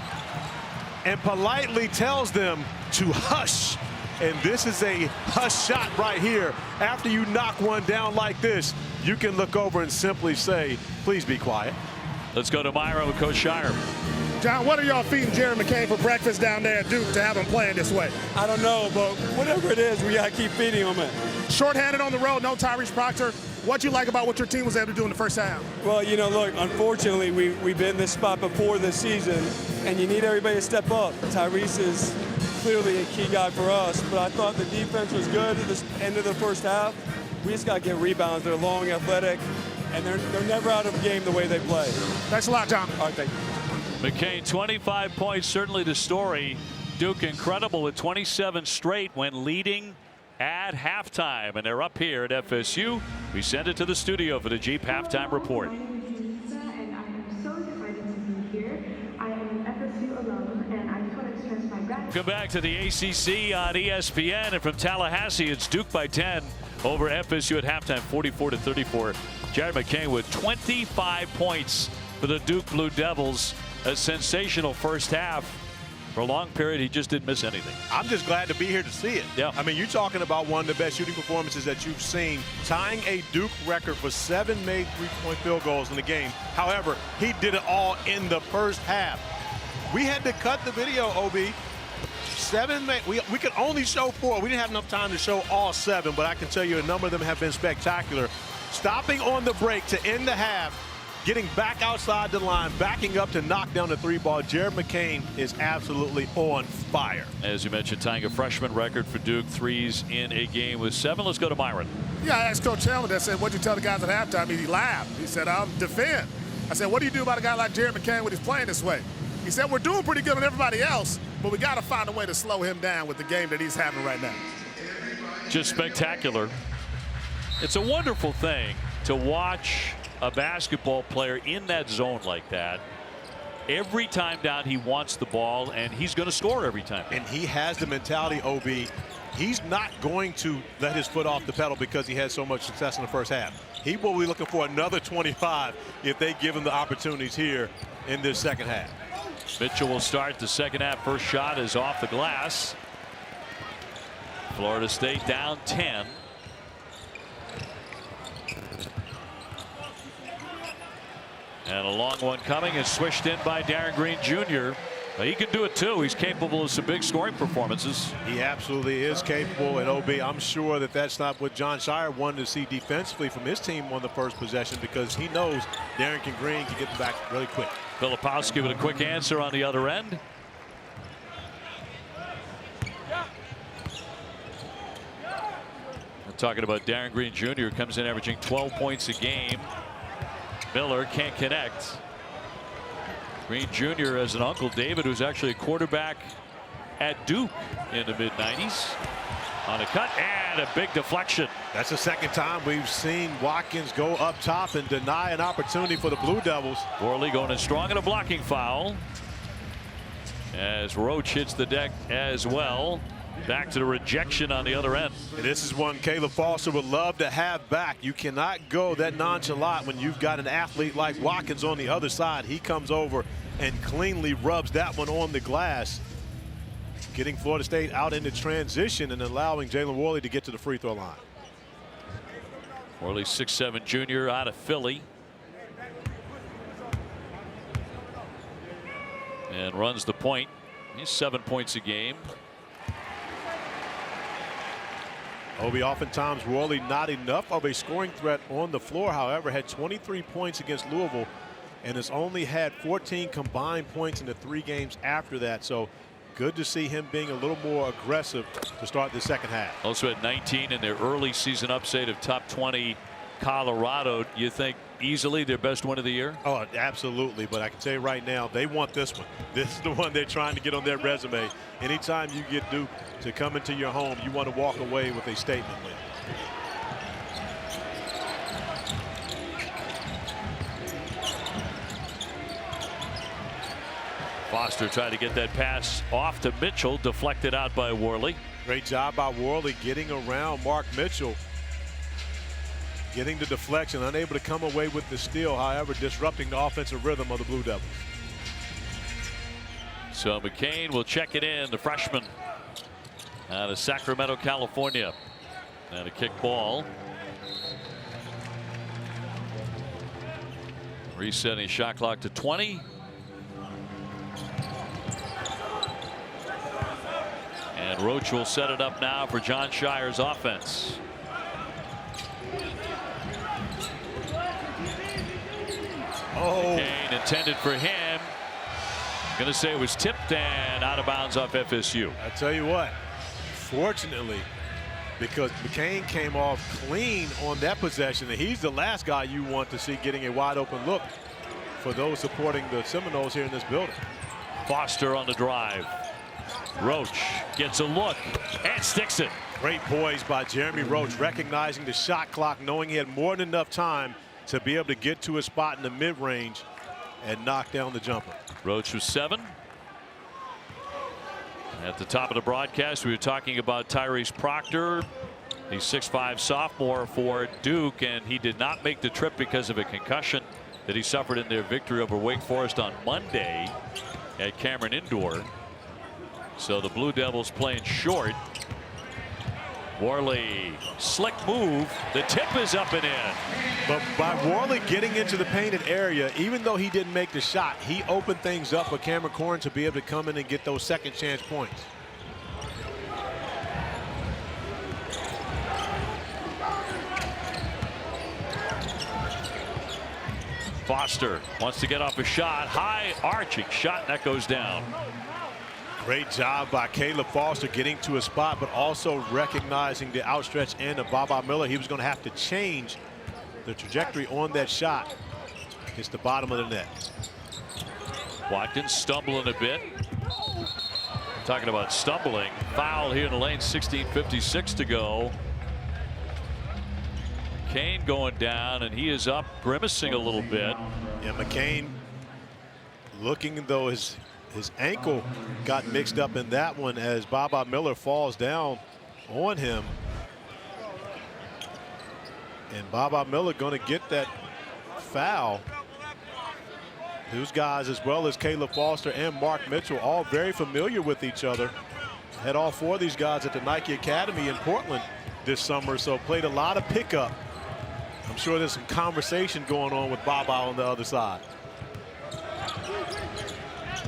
and politely tells them to hush. And this is a hush shot right here. After you knock one down like this, you can look over and simply say, please be quiet. Let's go to Myra with Coach Shire. John, what are y'all feeding Jared McCain for breakfast down there at Duke to have him playing this way? I don't know, but whatever it is, we got to keep feeding him it. Shorthanded on the road, no Tyrese Proctor. What you like about what your team was able to do in the first half? Well, you know, look, unfortunately, we've been in this spot before this season, and you need everybody to step up. Tyrese is clearly a key guy for us, but I thought the defense was good at the end of the first half. We just got to get rebounds. They're long, athletic, and they're never out of the game the way they play. Thanks a lot, John. All right, thank you. McCain, 25 points, certainly the story. Duke incredible with 27 straight when leading at halftime, and they're up here at FSU. We send it to the studio for the Jeep halftime report. My name is Lisa, and I am so excited to be here. I am an FSU alum, and I just want to express my gratitude Welcome back to the ACC on ESPN, and from Tallahassee, it's Duke by 10 over FSU at halftime, 44-34. Jared McCain with 25 points for the Duke Blue Devils. A sensational first half. For a long period, he just didn't miss anything. I'm just glad to be here to see it. Yeah. I mean, you're talking about one of the best shooting performances that you've seen, tying a Duke record for 7 made three-point field goals in the game. However, he did it all in the first half. We had to cut the video, OB. 7 made. We could only show 4. We didn't have enough time to show all 7, but I can tell you a number of them have been spectacular. Stopping on the break to end the half, getting back outside the line, backing up to knock down the 3-ball. Jared McCain is absolutely on fire. As you mentioned, tying a freshman record for Duke, threes in a game with 7. Let's go to Myron. Yeah, I asked Coach Hamilton, I said, what'd you tell the guys at halftime? He laughed. He said, I'm defend. I said, what do you do about a guy like Jared McCain when he's playing this way? He said, we're doing pretty good on everybody else, but we got to find a way to slow him down with the game that he's having right now. Just spectacular. It's a wonderful thing to watch a basketball player in that zone like that. Every time down, he wants the ball, and he's going to score every time. And he has the mentality, OB. He's not going to let his foot off the pedal because he had so much success in the first half. He will be looking for another 25 if they give him the opportunities here in this second half. Mitchell will start the second half. First shot is off the glass. Florida State down 10. And a long one coming is swished in by Darren Green Jr. He can do it too. He's capable of some big scoring performances. He absolutely is capable. And OB, I'm sure that that's not what John Shire wanted to see defensively from his team on the first possession, because he knows Darren Green can get them back really quick. Filipowski with a quick answer on the other end. I'm talking about Darren Green Jr. comes in averaging 12 points a game. Miller can't connect. Green Jr. has an uncle, David, who's actually a quarterback at Duke in the mid-90s. On a cut and a big deflection. That's the second time we've seen Watkins go up top and deny an opportunity for the Blue Devils. Worley going in strong in a blocking foul. As Roach hits the deck as well. Back to the rejection on the other end. And this is one Caleb Foster would love to have back. You cannot go that nonchalant when you've got an athlete like Watkins on the other side. He comes over and cleanly rubs that one on the glass, getting Florida State out into transition and allowing Jalen Worley to get to the free throw line. Worley, 6'7" junior out of Philly. And runs the point. He's 7 points a game. Obi, oftentimes Worley not enough of a scoring threat on the floor. However, had 23 points against Louisville and has only had 14 combined points in the 3 games after that. So good to see him being a little more aggressive to start the second half. Also at 19 in their early season upset of top 20 Colorado. You think easily their best win of the year? Oh, absolutely. But I can tell you right now, they want this one. This is the one they're trying to get on their resume. Anytime you get Duke to come into your home, you want to walk away with a statement win. Foster tried to get that pass off to Mitchell, deflected out by Worley. Great job by Worley getting around Mark Mitchell, getting the deflection, unable to come away with the steal, however, disrupting the offensive rhythm of the Blue Devils. So McCain will check it in, the freshman out of Sacramento, California. And a kick ball. Resetting shot clock to 20. And Roach will set it up now for John Shire's offense. Oh, McCain intended for him. Going to say it was tipped and out of bounds off FSU. I tell you what, fortunately, because McCain came off clean on that possession, and he's the last guy you want to see getting a wide open look for those supporting the Seminoles here in this building. Foster on the drive. Roach gets a look and sticks it. Great poise by Jeremy Roach, recognizing the shot clock, knowing he had more than enough time to be able to get to a spot in the mid-range and knock down the jumper. Roach was 7. At the top of the broadcast, we were talking about Tyrese Proctor, the 6'5" sophomore for Duke, and he did not make the trip because of a concussion that he suffered in their victory over Wake Forest on Monday at Cameron Indoor. So the Blue Devils playing short. Worley, slick move. The tip is up and in. But by Worley getting into the painted area, even though he didn't make the shot, he opened things up for Cameron Corrin to be able to come in and get those second chance points. Foster wants to get off a shot. High arching shot, and that goes down. Great job by Caleb Foster getting to a spot, but also recognizing the outstretched end of Baba Miller. He was going to have to change the trajectory on that shot. Hits the bottom of the net. Watkins stumbling a bit. Talking about stumbling. Foul here in the lane, 16:56 to go. McCain going down, and he is up, grimacing a little bit. Yeah, McCain looking though his ankle got mixed up in that one as Baba Miller falls down on him. And Baba Miller going to get that foul. Those guys, as well as Caleb Foster and Mark Mitchell, all very familiar with each other. Had all four of these guys at the Nike Academy in Portland this summer, so played a lot of pickup. I'm sure there's some conversation going on with Baba on the other side.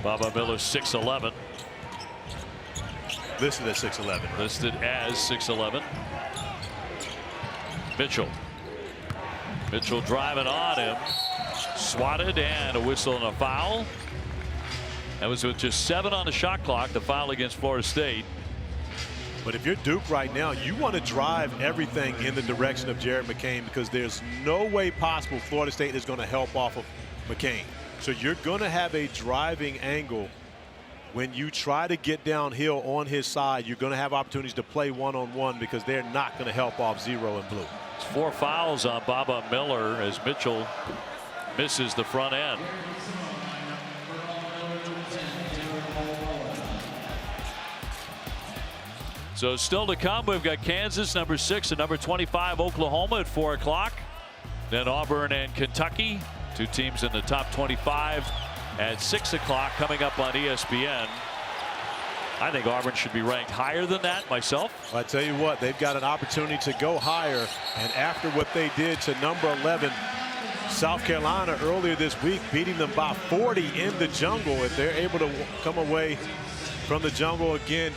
Baba Miller 6'11". Listed as 6'11". Listed as 6'11". Mitchell. Mitchell driving on him. Swatted, and a whistle and a foul. That was with just 7 on the shot clock. The foul against Florida State. But if you're Duke right now, you want to drive everything in the direction of Jared McCain, because there's no way possible Florida State is going to help off of McCain. So you're going to have a driving angle when you try to get downhill on his side. You're going to have opportunities to play one-on-one because they're not going to help off zero and blue. It's 4 fouls on Baba Miller as Mitchell misses the front end. So still to come, we've got Kansas, number 6, and number 25, Oklahoma at 4 o'clock. Then Auburn and Kentucky, 2 teams in the top 25 at 6 o'clock coming up on ESPN. I think Auburn should be ranked higher than that myself. I tell you what, they've got an opportunity to go higher. And after what they did to number 11, South Carolina earlier this week, beating them by 40 in the jungle, if they're able to come away from the jungle again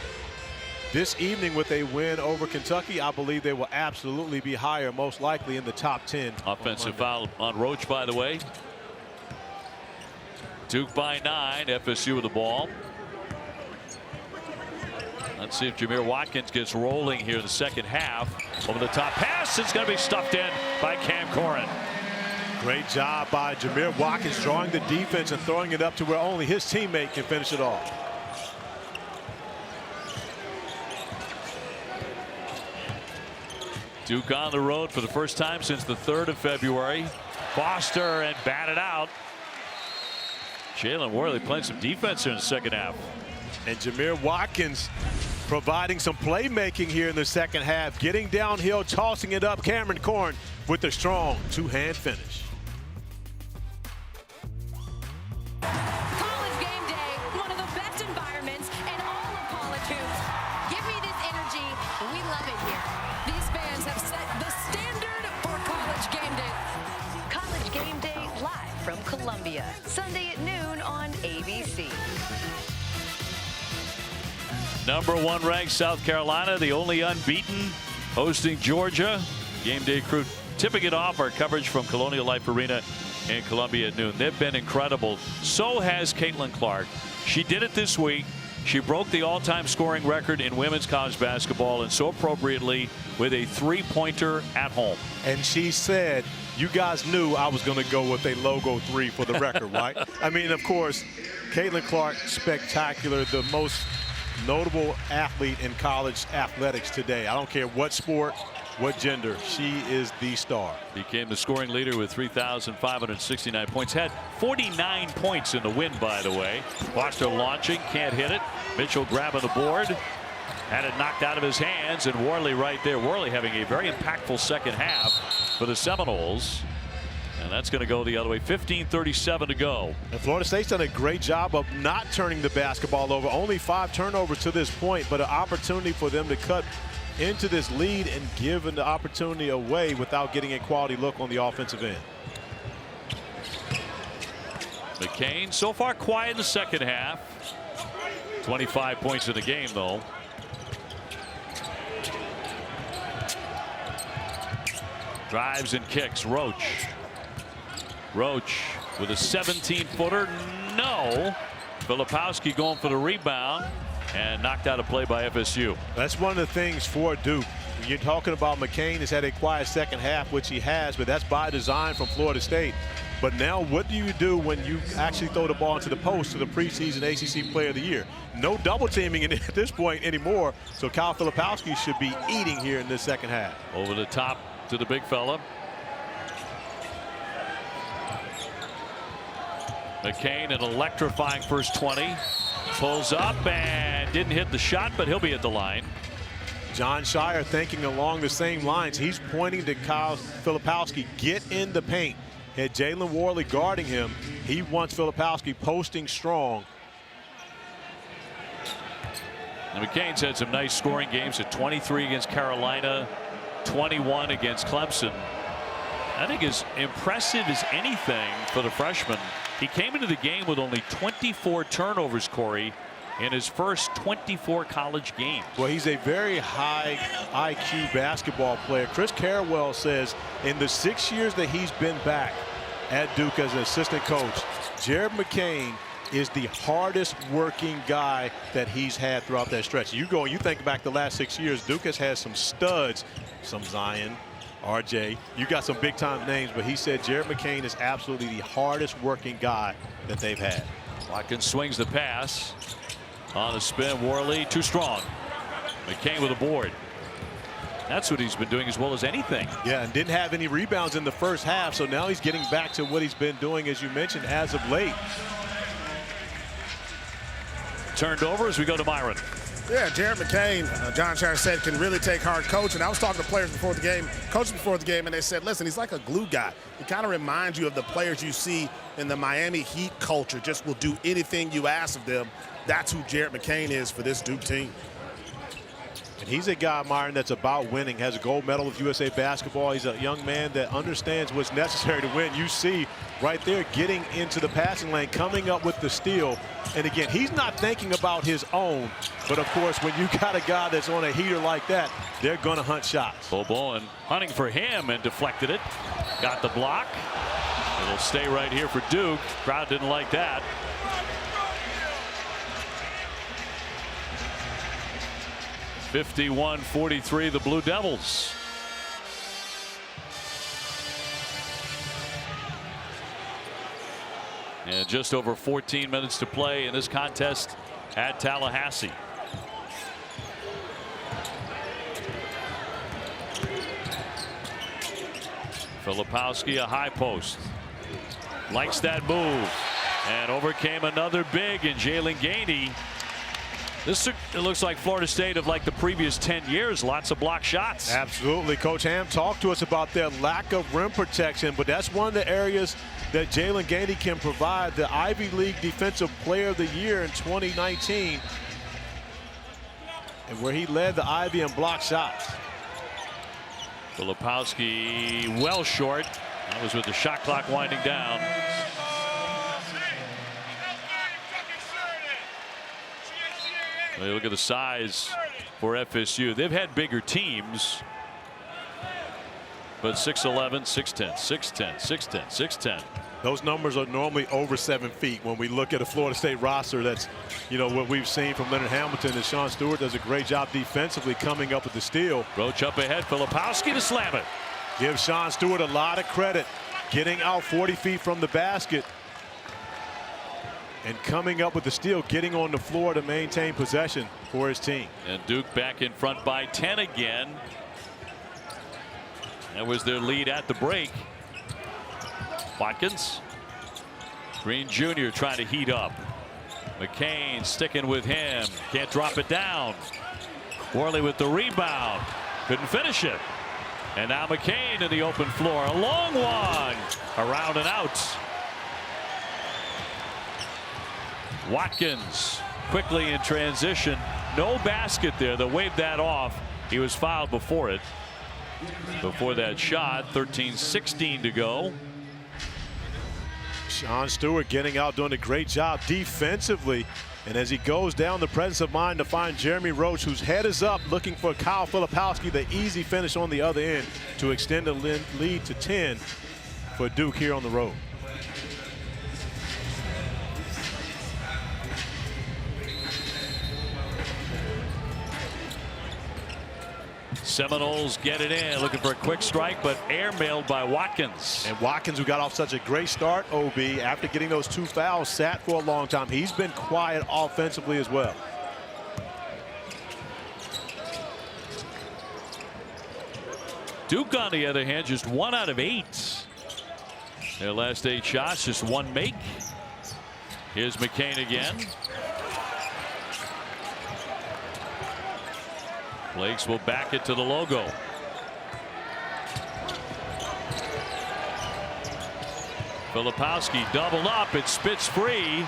this evening with a win over Kentucky, I believe they will absolutely be higher, most likely in the top 10. Offensive foul on Roach, by the way. Duke by 9, FSU with the ball. Let's see if Jameer Watkins gets rolling here in the second half. Over the top pass, it's going to be stuffed in by Cam Corrin. Great job by Jameer Watkins drawing the defense and throwing it up to where only his teammate can finish it off. Duke on the road for the first time since the 3rd of February. Foster, and batted out. Jalen Worley playing some defense here in the second half. And Jameer Watkins providing some playmaking here in the second half. Getting downhill, tossing it up. Cameron Corrin with a strong 2-hand finish. College game day, one of the best environments in all of college hoops. Give me this energy. We love it here. These fans have set the standard for college game day. College game day live from Columbia, Sunday at noon on ABC. Number 1 ranked South Carolina, the only unbeaten, hosting Georgia. Game day crew tipping it off. Our coverage from Colonial Life Arena in Columbia at noon. They've been incredible. So has Caitlin Clark. She did it this week. She broke the all-time scoring record in women's college basketball, and so appropriately with a 3-pointer at home. And she said, you guys knew I was going to go with a logo 3 for the record, right? I mean, of course, Caitlin Clark, spectacular, the most notable athlete in college athletics today. I don't care what sport, what gender. She is the star. Became the scoring leader with 3,569 points. Had 49 points in the win, by the way. Watched her launching, can't hit it. Mitchell grabbing the board. Had it knocked out of his hands, and Worley right there. Worley having a very impactful second half for the Seminoles. And that's going to go the other way. 15:37 to go. And Florida State's done a great job of not turning the basketball over. Only 5 turnovers to this point, but an opportunity for them to cut into this lead and give the opportunity away without getting a quality look on the offensive end. McCain so far quiet in the second half. 25 points in the game, though. Drives and kicks. Roach with a 17-footer. No. Filipowski going for the rebound and knocked out a play by FSU. That's one of the things for Duke. When you're talking about McCain has had a quiet second half, which he has, but that's by design from Florida State. But now what do you do when you actually throw the ball into the post to the preseason ACC Player of the Year? No double teaming at this point anymore. So Kyle Filipowski should be eating here in this second half. Over the top to the big fella. McCain, an electrifying first 20. Pulls up and didn't hit the shot, but he'll be at the line. John Shire thinking along the same lines. He's pointing to Kyle Filipowski. Get in the paint. Had Jalen Worley guarding him. He wants Filipowski posting strong. And McCain's had some nice scoring games at 23 against Carolina, 21 against Clemson. I think as impressive as anything for the freshman. He came into the game with only 24 turnovers, Corey, in his first 24 college games. Well, he's a very high IQ basketball player. Chris Carrawell says in the 6 years that he's been back at Duke as an assistant coach, Jared McCain is the hardest working guy that he's had throughout that stretch. You think back the last 6 years, Duke has had some studs, some Zion, RJ, you got some big time names, but he said Jared McCain is absolutely the hardest working guy that they've had. Watkins swings the pass on the spin. Worley too strong. McCain with a board. That's what he's been doing as well as anything. Yeah, and didn't have any rebounds in the first half, so now he's getting back to what he's been doing, as you mentioned, as of late. Turned over as we go to Myron. Yeah, Jared McCain, John Shire said, can really take hard coaching. I was talking to players before the game, coaches before the game, and they said, listen, he's like a glue guy. He kind of reminds you of the players you see in the Miami Heat culture, just will do anything you ask of them. That's who Jared McCain is for this Duke team. And he's a guy, Myron, that's about winning, has a gold medal with USA Basketball. He's a young man that understands what's necessary to win. You see right there getting into the passing lane, coming up with the steal. And again, he's not thinking about his own. But of course, when you got a guy that's on a heater like that, they're going to hunt shots. Bowen hunting for him and deflected it. Got the block. It'll stay right here for Duke. Crowd didn't like that. (51-43) the Blue Devils. And just over 14 minutes to play in this contest at Tallahassee. Filipowski, a high post. Likes that move. And overcame another big in Jalen Gainey. It looks like Florida State of like the previous 10 years. Lots of block shots. Absolutely. Coach Ham talked to us about their lack of rim protection, but that's one of the areas that Jalen Gainey can provide. The Ivy League Defensive Player of the Year in 2019, and where he led the Ivy in block shots. Filipowski well short. That was with the shot clock winding down. Well, look at the size for FSU. They've had bigger teams, but 6'11", 6'10", 6'10", 6'10", 6'10". Those numbers are normally over 7 feet when we look at a Florida State roster. That's, you know, what we've seen from Leonard Hamilton, and Sean Stewart does a great job defensively coming up with the steal. Roach up ahead. Filipowski to slam it. Give Sean Stewart a lot of credit, getting out 40 feet from the basket and coming up with the steal, getting on the floor to maintain possession for his team. And Duke back in front by 10 again. That was their lead at the break. Watkins. Green Jr. trying to heat up. McCain sticking with him. Can't drop it down. Worley with the rebound. Couldn't finish it. And now McCain in the open floor. A long one. Around and out. Watkins quickly in transition. No basket there. They waved that off. He was fouled before it. Before that shot. 13-16 to go. Sean Stewart getting out, doing a great job defensively. And as he goes down, the presence of mind to find Jeremy Roach, whose head is up, looking for Kyle Filipowski, the easy finish on the other end to extend the lead to 10 for Duke here on the road. Seminoles get it in, looking for a quick strike, but airmailed by Watkins. And Watkins, who got off such a great start, OB, after getting those 2 fouls, sat for a long time. He's been quiet offensively as well. Duke, on the other hand, just 1 out of 8. Their last 8 shots, just 1 make. Here's McCain again. Blakes will back it to the logo. Filipowski doubled up. It spits free.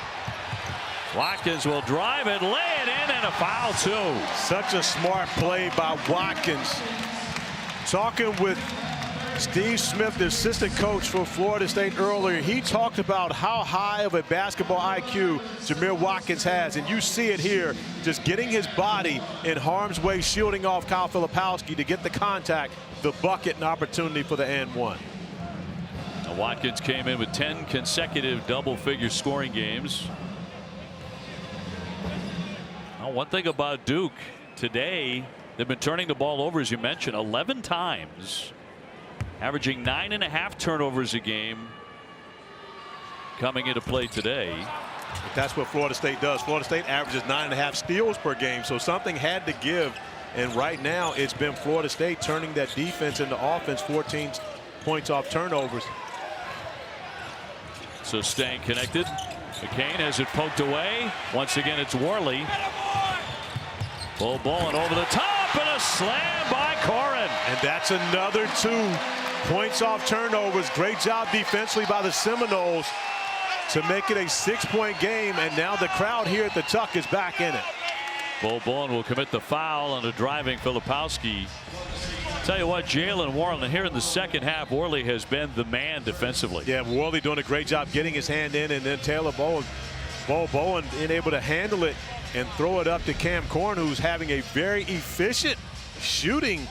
Watkins will drive it, lay it in, and a foul too. Such a smart play by Watkins. Talking with Steve Smith, the assistant coach for Florida State earlier, he talked about how high of a basketball IQ Jameer Watkins has, and you see it here, just getting his body in harm's way, shielding off Kyle Filipowski to get the contact, the bucket, and opportunity for the and one. Now Watkins came in with 10 consecutive double-figure scoring games. Now, one thing about Duke today, they've been turning the ball over, as you mentioned, 11 times. Averaging 9.5 turnovers a game coming into play today. But that's what Florida State does. Florida State averages 9.5 steals per game, so something had to give. And right now it's been Florida State turning that defense into offense, 14 points off turnovers. So staying connected. McCain has it poked away. Once again, it's Worley. Bull Bowen over the top, and a slam by Corin. And that's another 2 points off turnovers. Great job defensively by the Seminoles to make it a 6-point game, and now the crowd here at the Tuck is back in it. Bull Bowen will commit the foul on a driving Filipowski. Tell you what, Jalen Warren here in the second half, Worley has been the man defensively. Yeah, Worley doing a great job getting his hand in, and then Taylor Bowen being able to handle it and throw it up to Cam Corn, who's having a very efficient shooting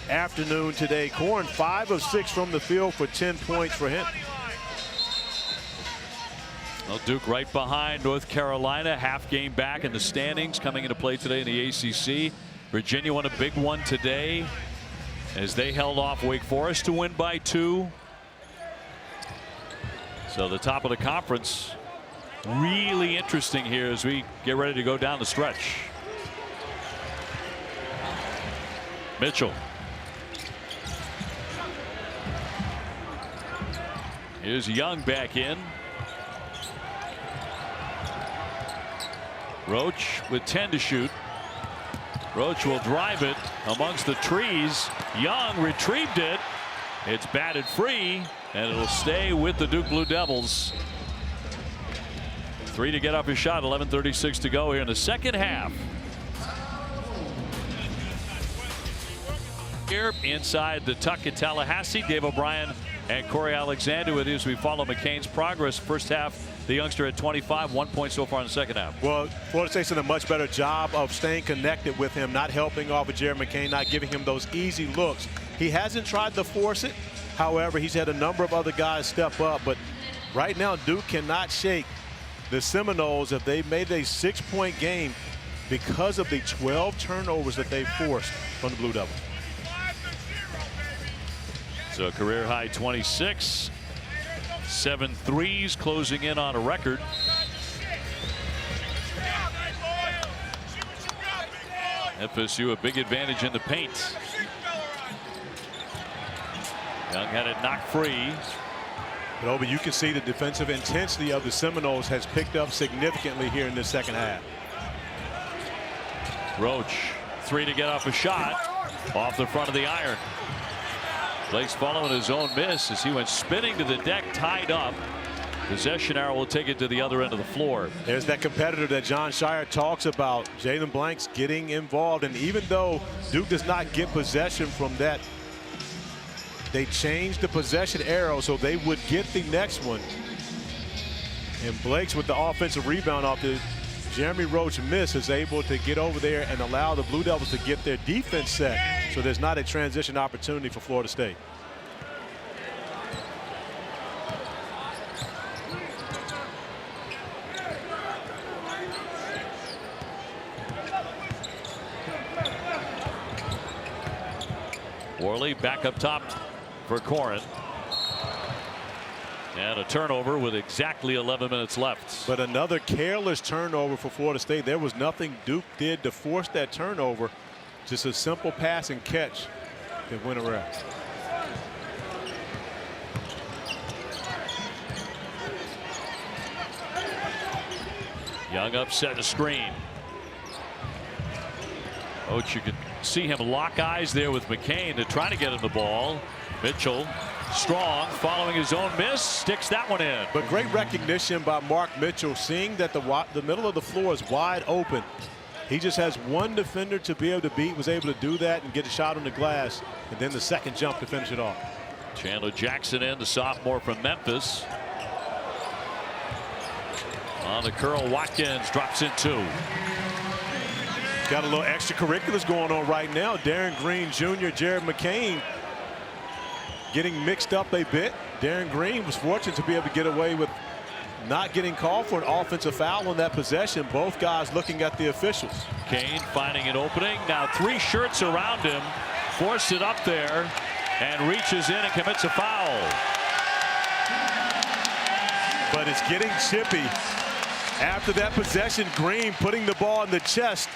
afternoon today. Corn 5 of 6 from the field for 10 points for him. Well, Duke right behind North Carolina, half game back in the standings, coming into play today in the ACC. Virginia won a big one today as they held off Wake Forest to win by 2. So the top of the conference really interesting here as we get ready to go down the stretch. Mitchell. Here's Young back in. Roach with 10 to shoot. Roach will drive it amongst the trees. Young retrieved it. It's batted free, and it'll stay with the Duke Blue Devils. 3 to get off his shot. 11:36 to go here in the second half. Here inside the Tuck at Tallahassee, Dave O'Brien and Corey Alexander with you as we follow McCain's progress. First half, the youngster at 25, 1 point so far in the second half. Well, Florida State's done a much better job of staying connected with him, not helping off with Jared McCain, not giving him those easy looks. He hasn't tried to force it. However, he's had a number of other guys step up. But right now, Duke cannot shake the Seminoles if they made a 6-point game because of the 12 turnovers that they forced from the Blue Devils. So career high 26. 7 threes closing in on a record. FSU a big advantage in the paint. Young had it knocked free. But Obi, you can see the defensive intensity of the Seminoles has picked up significantly here in this second half. Roach, 3 to get off a shot off the front of the iron. Blake's following his own miss as he went spinning to the deck, tied up. Possession arrow will take it to the other end of the floor. There's that competitor that John Shire talks about, Jalen Blanks, getting involved. And even though Duke does not get possession from that, they changed the possession arrow so they would get the next one. And Blake's with the offensive rebound off the Jeremy Roach miss is able to get over there and allow the Blue Devils to get their defense set. So there's not a transition opportunity for Florida State. Worley back up top for Corin. And a turnover with exactly 11 minutes left. But another careless turnover for Florida State. There was nothing Duke did to force that turnover. Just a simple pass and catch that went around. Young upset the screen. Coach, you can see him lock eyes there with McCain to try to get him the ball. Mitchell strong, following his own miss, sticks that one in. But great recognition by Mark Mitchell, seeing that the middle of the floor is wide open. He just has one defender to be able to beat, was able to do that and get a shot on the glass, and then the second jump to finish it off. Chandler Jackson in, the sophomore from Memphis. On the curl, Watkins drops in 2. Got a little extracurriculars going on right now. Darren Green Jr., Jared McCain getting mixed up a bit. Darren Green was fortunate to be able to get away with not getting called for an offensive foul on that possession. Both guys looking at the officials. Kane finding an opening. Now 3 shirts around him. Forced it up there and reaches in and commits a foul. But it's getting chippy. After that possession, Green putting the ball in the chest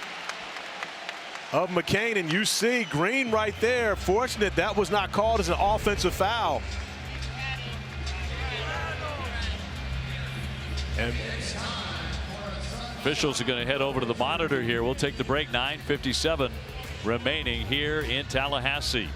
of McCain, and you see Green right there. Fortunate that was not called as an offensive foul. And officials are going to head over to the monitor here. We'll take the break. 9:57 remaining here in Tallahassee.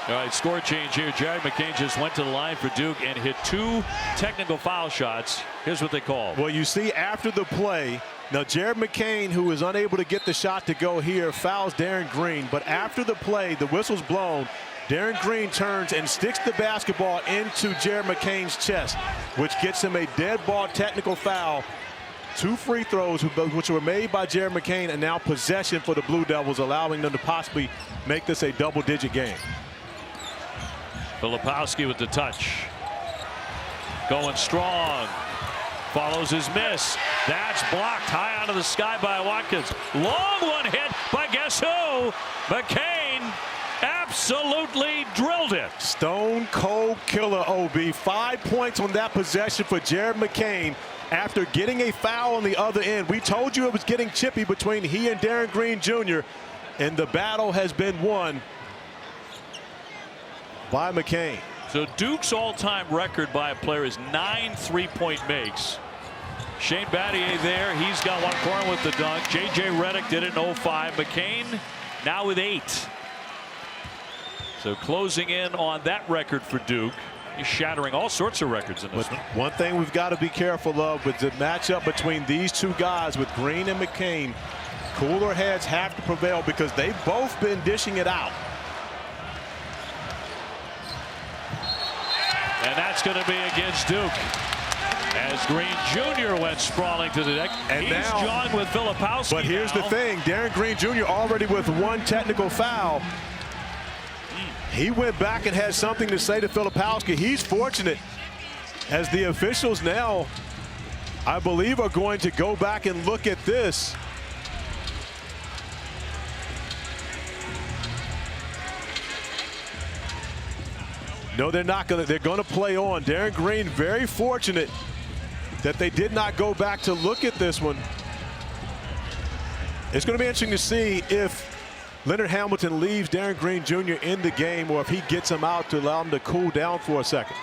All right, score change here. Jared McCain just went to the line for Duke and hit 2 technical foul shots. Here's what they call. Well, you see after the play, now Jared McCain, who is unable to get the shot to go here, fouls Darren Green. But after the play, the whistle's blown. Darren Green turns and sticks the basketball into Jared McCain's chest, which gets him a dead ball technical foul. 2 free throws which were made by Jared McCain, and now possession for the Blue Devils, allowing them to possibly make this a double-digit game. Filipowski with the touch. Going strong. Follows his miss. That's blocked high out of the sky by Watkins. Long one hit by guess who? McCain absolutely drilled it. Stone cold killer, OB. 5 points on that possession for Jared McCain after getting a foul on the other end. We told you it was getting chippy between he and Darren Green Jr., and the battle has been won by McCain. So Duke's all-time record by a player is 9 3-point makes. Shane Battier there. He's got one. Corin with the dunk. J.J. Redick did it in 05. McCain now with 8. So closing in on that record for Duke. He's shattering all sorts of records in this one. One thing we've got to be careful of with the matchup between these 2 guys, with Green and McCain, cooler heads have to prevail because they've both been dishing it out. And that's going to be against Duke. As Green Jr. went sprawling to the deck. And he's now jawing with Filipowski. But here's the thing. Darren Green Jr. already with 1 technical foul. He went back and had something to say to Filipowski. He's fortunate as the officials now, I believe, are going to go back and look at this. No, they're not going to. They're going to play on. Darren Green very fortunate that they did not go back to look at this one. It's going to be interesting to see if Leonard Hamilton leaves Darren Green Jr. in the game or if he gets him out to allow him to cool down for a second.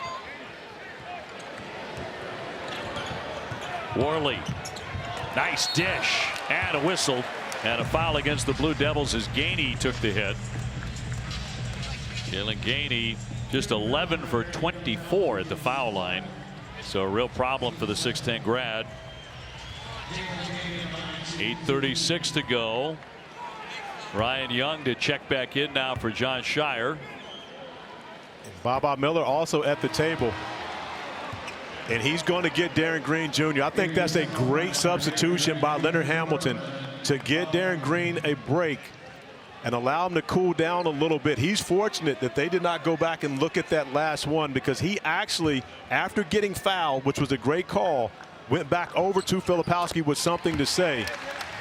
Worley, nice dish and a whistle and a foul against the Blue Devils as Gainey took the hit. Jalen Gainey just 11 for 24 at the foul line. So a real problem for the 6'10 grad. 8:36 to go. Ryan Young to check back in now for John Shire. Baba Miller also at the table. And he's going to get Darren Green Jr. I think that's a great substitution by Leonard Hamilton to get Darren Green a break and allow him to cool down a little bit. He's fortunate that they did not go back and look at that last one, because he actually, after getting fouled, which was a great call, went back over to Filipowski with something to say.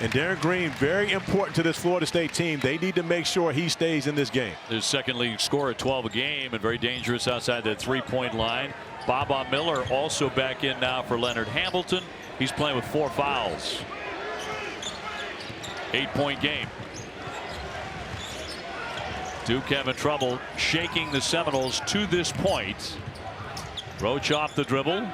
And Darren Green, very important to this Florida State team. They need to make sure he stays in this game. His second league score at 12 a game and very dangerous outside that 3-point line. Baba Miller also back in now for Leonard Hamilton. He's playing with 4 fouls. 8-point game. Duke having trouble shaking the Seminoles to this point. Roach off the dribble.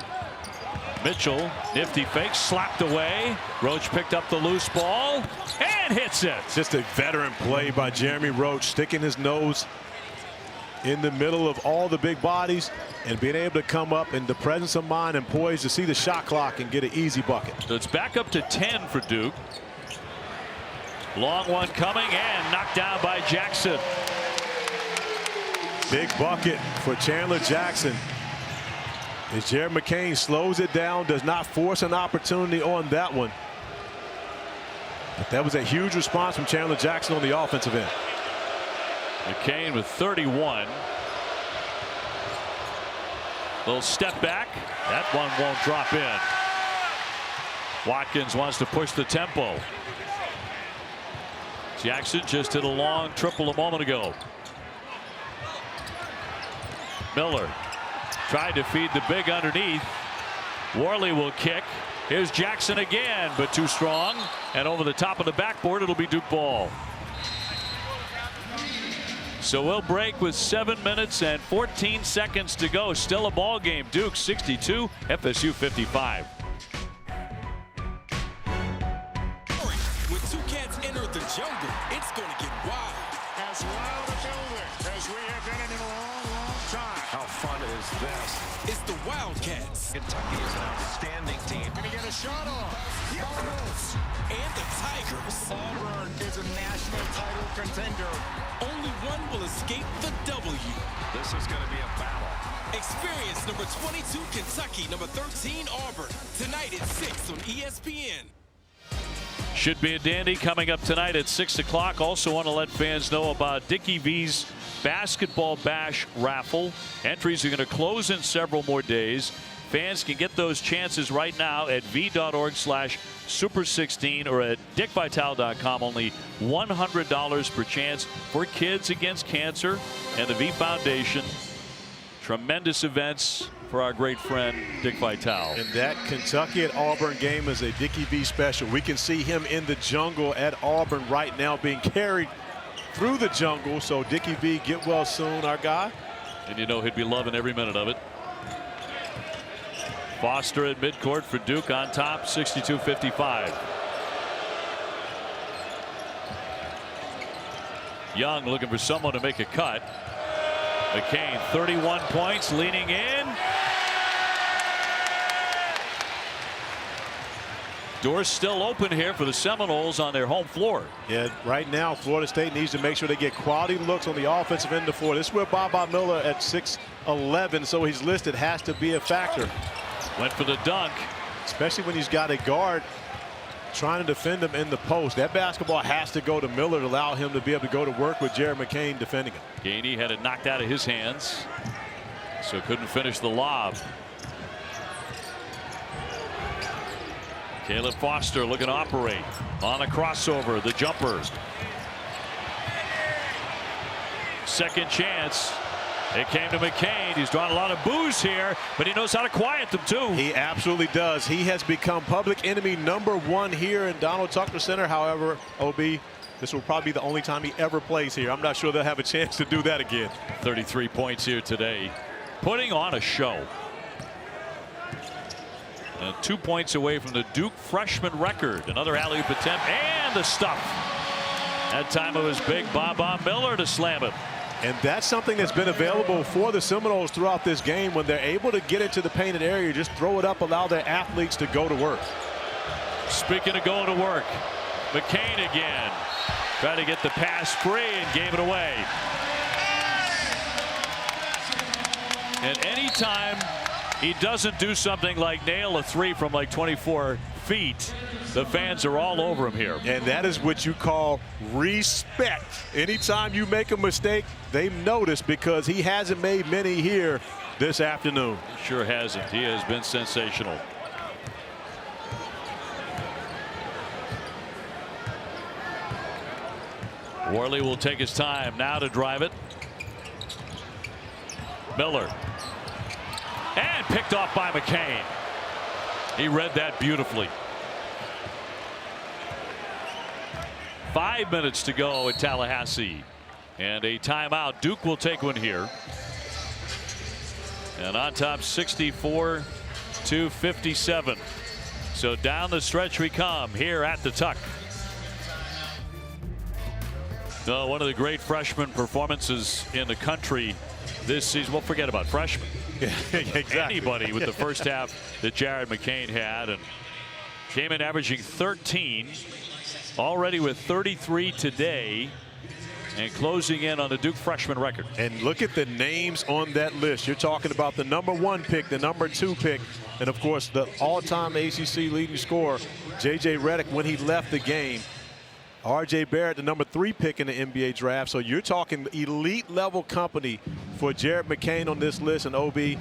Mitchell, nifty fake, slapped away. Roach picked up the loose ball and hits it. Just a veteran play by Jeremy Roach, sticking his nose in the middle of all the big bodies and being able to come up in the presence of mind and poised to see the shot clock and get an easy bucket. So it's back up to 10 for Duke. Long one coming and knocked down by Jackson. Big bucket for Chandler Jackson. As Jared McCain slows it down, does not force an opportunity on that one. But that was a huge response from Chandler Jackson on the offensive end. McCain with 31. Little step back. That one won't drop in. Watkins wants to push the tempo. Jackson just hit a long triple a moment ago. Miller tried to feed the big underneath. Worley will kick. Here's Jackson again, but too strong. And over the top of the backboard, it'll be Duke ball. So we'll break with 7 minutes and 14 seconds to go. Still a ball game. Duke 62, FSU 55. When two cats enter the jungle, it's going to get wild. As wild a building as we have been in a long, long time. How fun is this? It's the Wildcats. Kentucky is an outstanding team. Gonna get a shot off. Almost. And the Tigers. Auburn is a national title contender. Only one will escape the W. This is going to be a battle. Experience number 22 Kentucky, number 13 Auburn. Tonight at 6 on ESPN. Should be a dandy coming up tonight at 6 o'clock. Also want to let fans know about Dickie V's Basketball Bash raffle. Entries are going to close in several more days. Fans can get those chances right now at v.org/super16 or at dickvital.com. Only $100 per chance for Kids Against Cancer and the V Foundation. Tremendous events for our great friend Dick Vitale. And that Kentucky at Auburn game is a Dickie V special. We can see him in the jungle at Auburn right now, being carried through the jungle. So Dickie V, get well soon, our guy. And you know he'd be loving every minute of it. Foster at midcourt for Duke on top, 62-55. Young looking for someone to make a cut. McCain, 31 points, leaning in. Doors still open here for the Seminoles on their home floor. Yeah, right now Florida State needs to make sure they get quality looks on the offensive end of the floor. This is where Baba Miller at 6'11", so he's listed, has to be a factor. Went for the dunk. Especially when he's got a guard trying to defend him in the post. That basketball has to go to Miller to allow him to be able to go to work with Jared McCain defending him. Gainey had it knocked out of his hands, so couldn't finish the lob. Caleb Foster looking to operate on a crossover. The jumper. Second chance. It came to McCain. He's drawn a lot of boos here, but he knows how to quiet them too. He absolutely does. He has become public enemy #1 here in Donald Tucker Center. However, OB, this will probably be the only time he ever plays here. I'm not sure they'll have a chance to do that again. 33 points here today. Putting on a show. And 2 points away from the Duke freshman record. Another alley-oop attempt and the stuff. That time it was big Bob Miller to slam it. And that's something that's been available for the Seminoles throughout this game. When they're able to get into the painted area, just throw it up, allow their athletes to go to work. Speaking of going to work, McCain again. Tried to get the pass free and gave it away. And anytime he doesn't do something like nail a three from like 24 feet, the fans are all over him here. And that is what you call respect. Anytime you make a mistake, they notice, because he hasn't made many here this afternoon. He sure hasn't. He has been sensational. Worley will take his time now to drive it. Miller. And picked off by McCain. He read that beautifully. 5 minutes to go at Tallahassee. And a timeout. Duke will take one here. And on top 64-57. So down the stretch we come here at the Tuck. One of the great freshman performances in the country this season. Well, forget about freshmen. Exactly. Anybody with the first half that Jared McCain had, and came in averaging 13, already with 33 today, and closing in on the Duke freshman record. And look at the names on that list. You're talking about the #1 pick, the #2 pick, and of course the all-time ACC leading scorer, J.J. Redick, when he left the game. R.J. Barrett, the #3 pick in the NBA draft. So you're talking elite level company for Jared McCain on this list. And OB,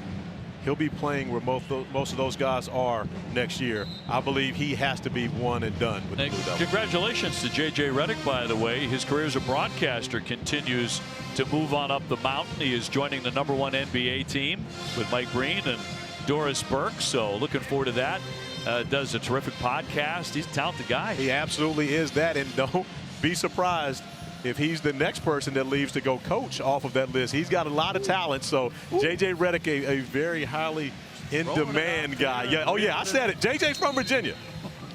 he'll be playing where most of those guys are next year. I believe he has to be one and done with the Blue Devils. Congratulations to J.J. Redick, by the way. His career as a broadcaster continues to move on up the mountain. He is joining the #1 NBA team with Mike Breen and Doris Burke. So looking forward to that. Does a terrific podcast. He's a talented guy. He absolutely is that, and don't be surprised if he's the next person that leaves to go coach off of that list. He's got a lot of talent. So J.J. Redick, a very highly in-demand guy. Yeah, oh yeah, I said it. J.J.'s from Virginia.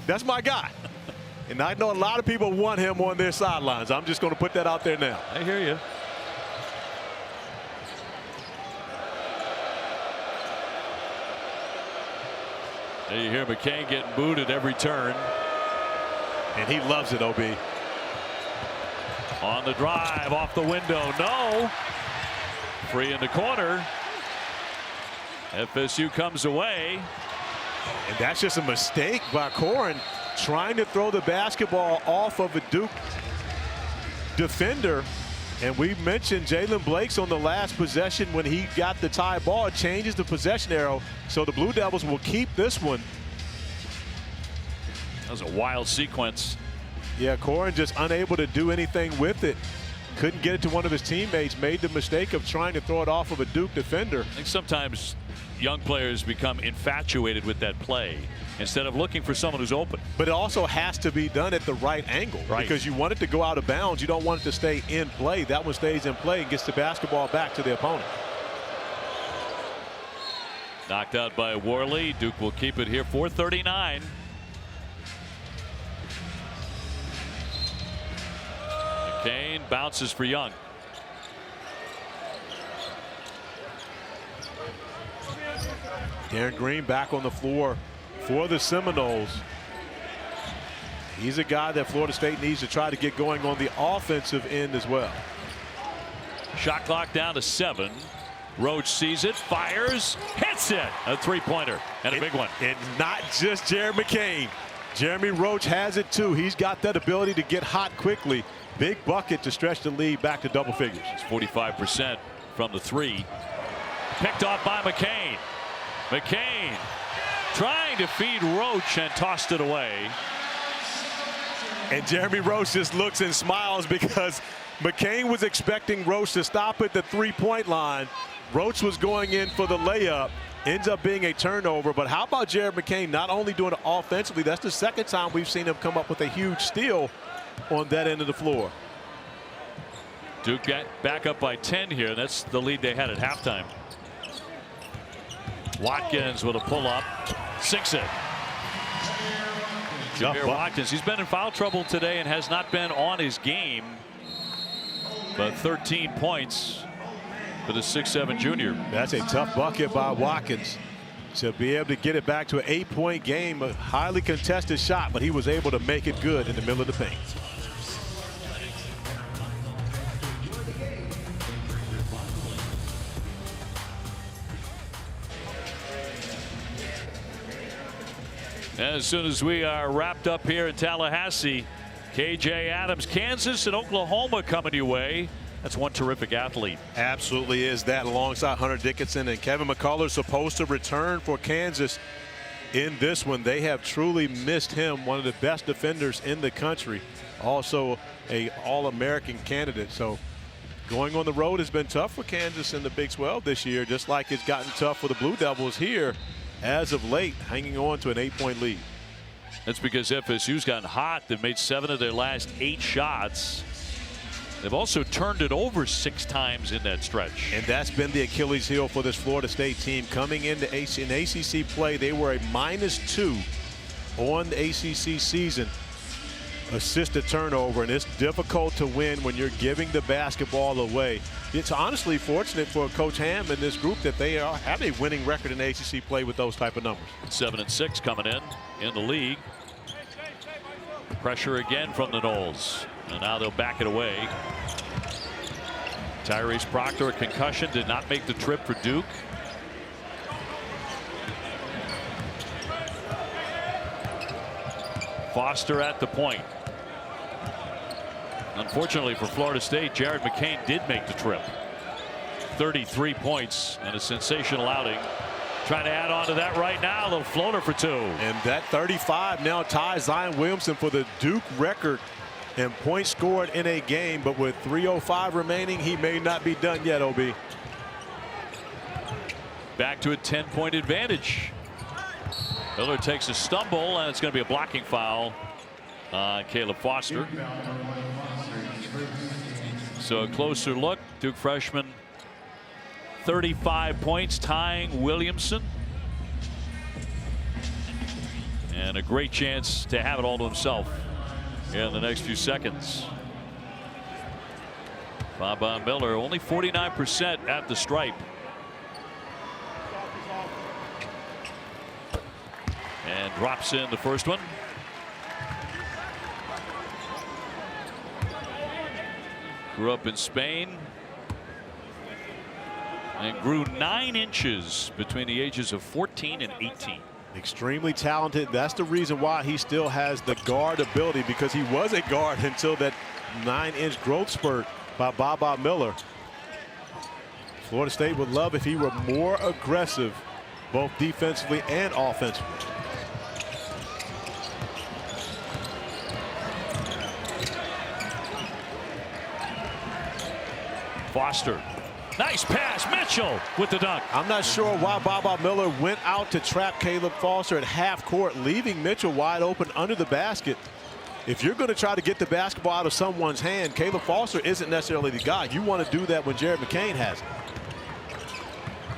That's my guy. And I know a lot of people want him on their sidelines. I'm just going to put that out there now. I hear you. And you hear McCain getting booed at every turn. And he loves it, OB. On the drive, off the window, no. Free in the corner. FSU comes away. And that's just a mistake by Corin, trying to throw the basketball off of a Duke defender. And we mentioned Jalen Blake's on the last possession when he got the tie ball. It changes the possession arrow. So the Blue Devils will keep this one. That was a wild sequence. Yeah, Corin just unable to do anything with it. Couldn't get it to one of his teammates. Made the mistake of trying to throw it off of a Duke defender. I think sometimes young players become infatuated with that play instead of looking for someone who's open. But it also has to be done at the right angle, right? Because you want it to go out of bounds. You don't want it to stay in play. That one stays in play and gets the basketball back to the opponent. Knocked out by Worley. Duke will keep it here. 4:39. McCain bounces for Young. Darren Green back on the floor for the Seminoles. He's a guy that Florida State needs to try to get going on the offensive end as well. Shot clock down to 7. Roach sees it, fires, hits it. A three-pointer and a big one. And not just Jared McCain. Jeremy Roach has it too. He's got that ability to get hot quickly. Big bucket to stretch the lead back to double figures. It's 45% from the 3. Picked off by McCain. McCain trying trying to feed Roach and tossed it away. And Jeremy Roach just looks and smiles because McCain was expecting Roach to stop at the three-point line. Roach was going in for the layup. Ends up being a turnover. But how about Jared McCain not only doing it offensively, that's the second time we've seen him come up with a huge steal on that end of the floor. Duke got back up by 10 here. That's the lead they had at halftime. Watkins with a pull-up. Sinks it. Jameer Watkins, he's been in foul trouble today and has not been on his game. But 13 points for the 6'7" junior. That's a tough bucket by Watkins to be able to get it back to an 8-point game. A highly contested shot, but he was able to make it good in the middle of the paint. As soon as we are wrapped up here in Tallahassee, KJ Adams, Kansas and Oklahoma coming your way. That's one terrific athlete. Absolutely is that, alongside Hunter Dickinson. And Kevin McCullough supposed to return for Kansas in this one. They have truly missed him, one of the best defenders in the country. Also a All-American candidate. So going on the road has been tough for Kansas in the Big 12 this year, just like it's gotten tough for the Blue Devils here as of late, hanging on to an 8-point lead. That's because FSU's gotten hot. They've made 7 of their last 8 shots. They've also turned it over 6 times in that stretch. And that's been the Achilles heel for this Florida State team. Coming into ACC play, they were a -2 on the ACC season. Assisted turnover, and it's difficult to win when you're giving the basketball away. It's honestly fortunate for Coach Ham and this group that they have a winning record in ACC play with those type of numbers. 7-6 coming in the league. Pressure again from the Noles, and now they'll back it away. Tyrese Proctor, a concussion, did not make the trip for Duke. Foster at the point. Unfortunately for Florida State, Jared McCain did make the trip. 33 points and a sensational outing. Trying to add on to that right now. A little floater for 2. And that 35 now ties Zion Williamson for the Duke record in points scored in a game. But with 3:05 remaining, he may not be done yet, OB. Back to a 10-point advantage. Miller takes a stumble, and it's going to be a blocking foul on Caleb Foster. So a closer look. Duke freshman, 35 points, tying Williamson. And a great chance to have it all to himself in the next few seconds. Baba Miller, only 49% at the stripe. And drops in the first one. Grew up in Spain and grew 9 inches between the ages of 14 and 18. Extremely talented. That's the reason why he still has the guard ability, because he was a guard until that 9-inch growth spurt by Baba Miller. Florida State would love if he were more aggressive, both defensively and offensively. Foster. Nice pass. Mitchell with the dunk. I'm not sure why Baba Miller went out to trap Caleb Foster at half court, leaving Mitchell wide open under the basket. If you're going to try to get the basketball out of someone's hand, Caleb Foster isn't necessarily the guy. You want to do that when Jared McCain has it.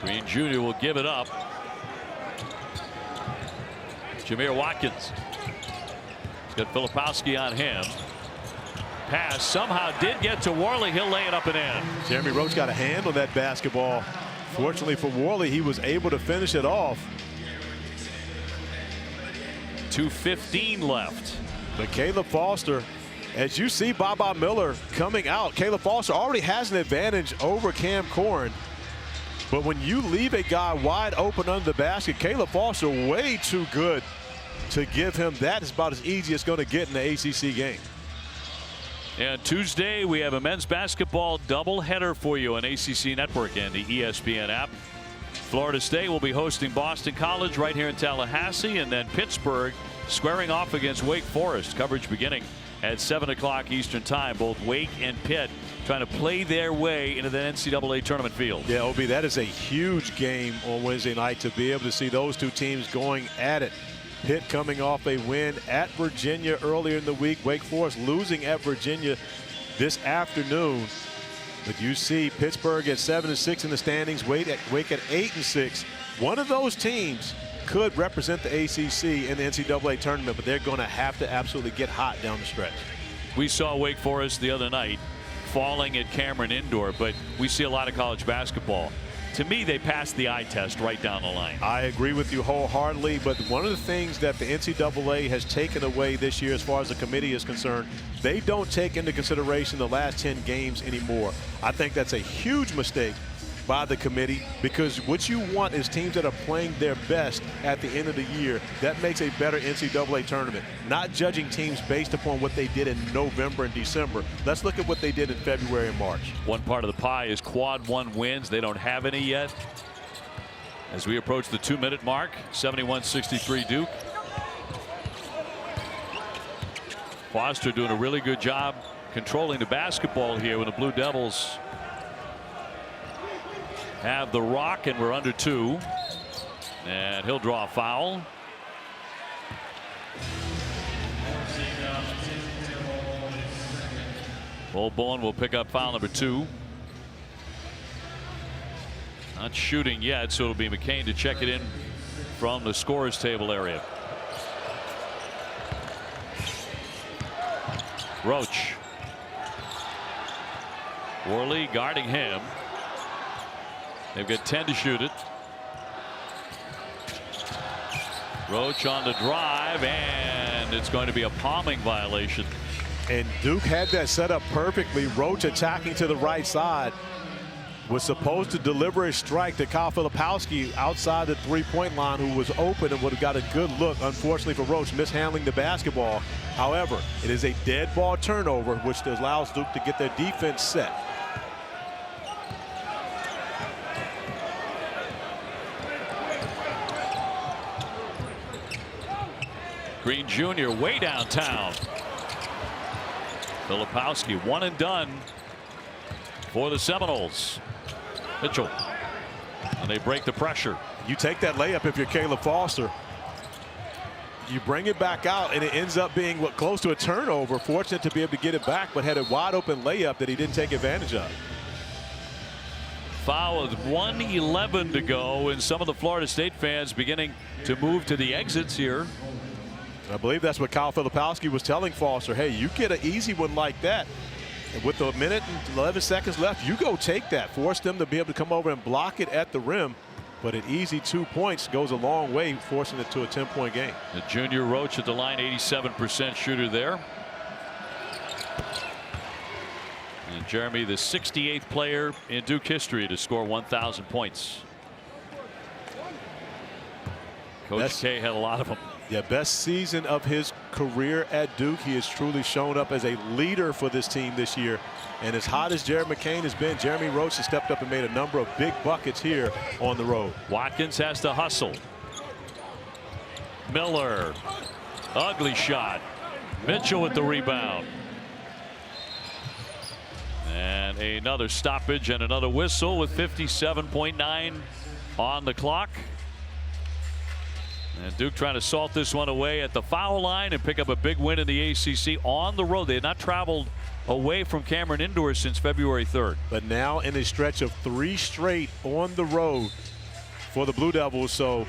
Green Jr. will give it up. Jameer Watkins. He's got Filipowski on him. Pass somehow did get to Worley. He'll lay it up and in. Jeremy Roach got a hand on that basketball. Fortunately for Worley, he was able to finish it off. 2:15 left. But Caleb Foster, as you see Baba Miller coming out, Caleb Foster already has an advantage over Cam Corrin. But when you leave a guy wide open under the basket, Caleb Foster way too good to give him that. Is about as easy as going to get in the ACC game. And Tuesday we have a men's basketball doubleheader for you on ACC Network and the ESPN app. Florida State will be hosting Boston College right here in Tallahassee, and then Pittsburgh squaring off against Wake Forest. Coverage beginning at 7 o'clock Eastern time. Both Wake and Pitt trying to play their way into the NCAA tournament field. Yeah, Obi, that is a huge game on Wednesday night to be able to see those two teams going at it. Pitt coming off a win at Virginia earlier in the week. Wake Forest losing at Virginia this afternoon. But you see Pittsburgh at 7-6 in the standings, Wake at 8-6. One of those teams could represent the ACC in the NCAA tournament, but they're going to have to absolutely get hot down the stretch. We saw Wake Forest the other night falling at Cameron Indoor, but we see a lot of college basketball. To me, they passed the eye test right down the line. I agree with you wholeheartedly, but one of the things that the NCAA has taken away this year as far as the committee is concerned, they don't take into consideration the last 10 games anymore. I think that's a huge mistake by the committee, because what you want is teams that are playing their best at the end of the year. That makes a better NCAA tournament. Not judging teams based upon what they did in November and December. Let's look at what they did in February and March. One part of the pie is quad 1 wins. They don't have any yet. As we approach the 2-minute mark, 71-63 Duke. Foster doing a really good job controlling the basketball here when the Blue Devils have the rock, and we're under 2, and he'll draw a foul. Bowen will pick up foul number 2. Not shooting yet, so it'll be McCain to check it in from the scorer's table area. Roach. Worley guarding him. They've got 10 to shoot it. Roach on the drive, and it's going to be a palming violation. And Duke had that set up perfectly. Roach attacking to the right side. Was supposed to deliver a strike to Kyle Filipowski outside the three-point line, who was open and would have got a good look. Unfortunately for Roach, mishandling the basketball. However, it is a dead ball turnover, which allows Duke to get their defense set. Green Jr. way downtown. Filipowski, one and done for the Seminoles. Mitchell, and they break the pressure. You take that layup if you're Caleb Foster. You bring it back out, and it ends up being close to a turnover. Fortunate to be able to get it back, but had a wide open layup that he didn't take advantage of. Foul with 1:11 to go, and some of the Florida State fans beginning to move to the exits here. I believe that's what Kyle Filipowski was telling Foster. Hey, you get an easy one like that, and with a minute and 11 seconds left, you go take that. Force them to be able to come over and block it at the rim. But an easy 2 points goes a long way, forcing it to a 10-point game. The junior Roach at the line, 87% shooter there. And Jeremy, the 68th player in Duke history to score 1,000 points. Coach K had a lot of them. Yeah, best season of his career at Duke. He has truly shown up as a leader for this team this year. And as hot as Jared McCain has been, Jeremy Roach has stepped up and made a number of big buckets here on the road. Watkins has to hustle. Miller, ugly shot. Mitchell with the rebound. And another stoppage and another whistle with 57.9 on the clock. And Duke trying to salt this one away at the foul line and pick up a big win in the ACC on the road. They had not traveled away from Cameron Indoor since February 3rd. But now in a stretch of 3 straight on the road for the Blue Devils. So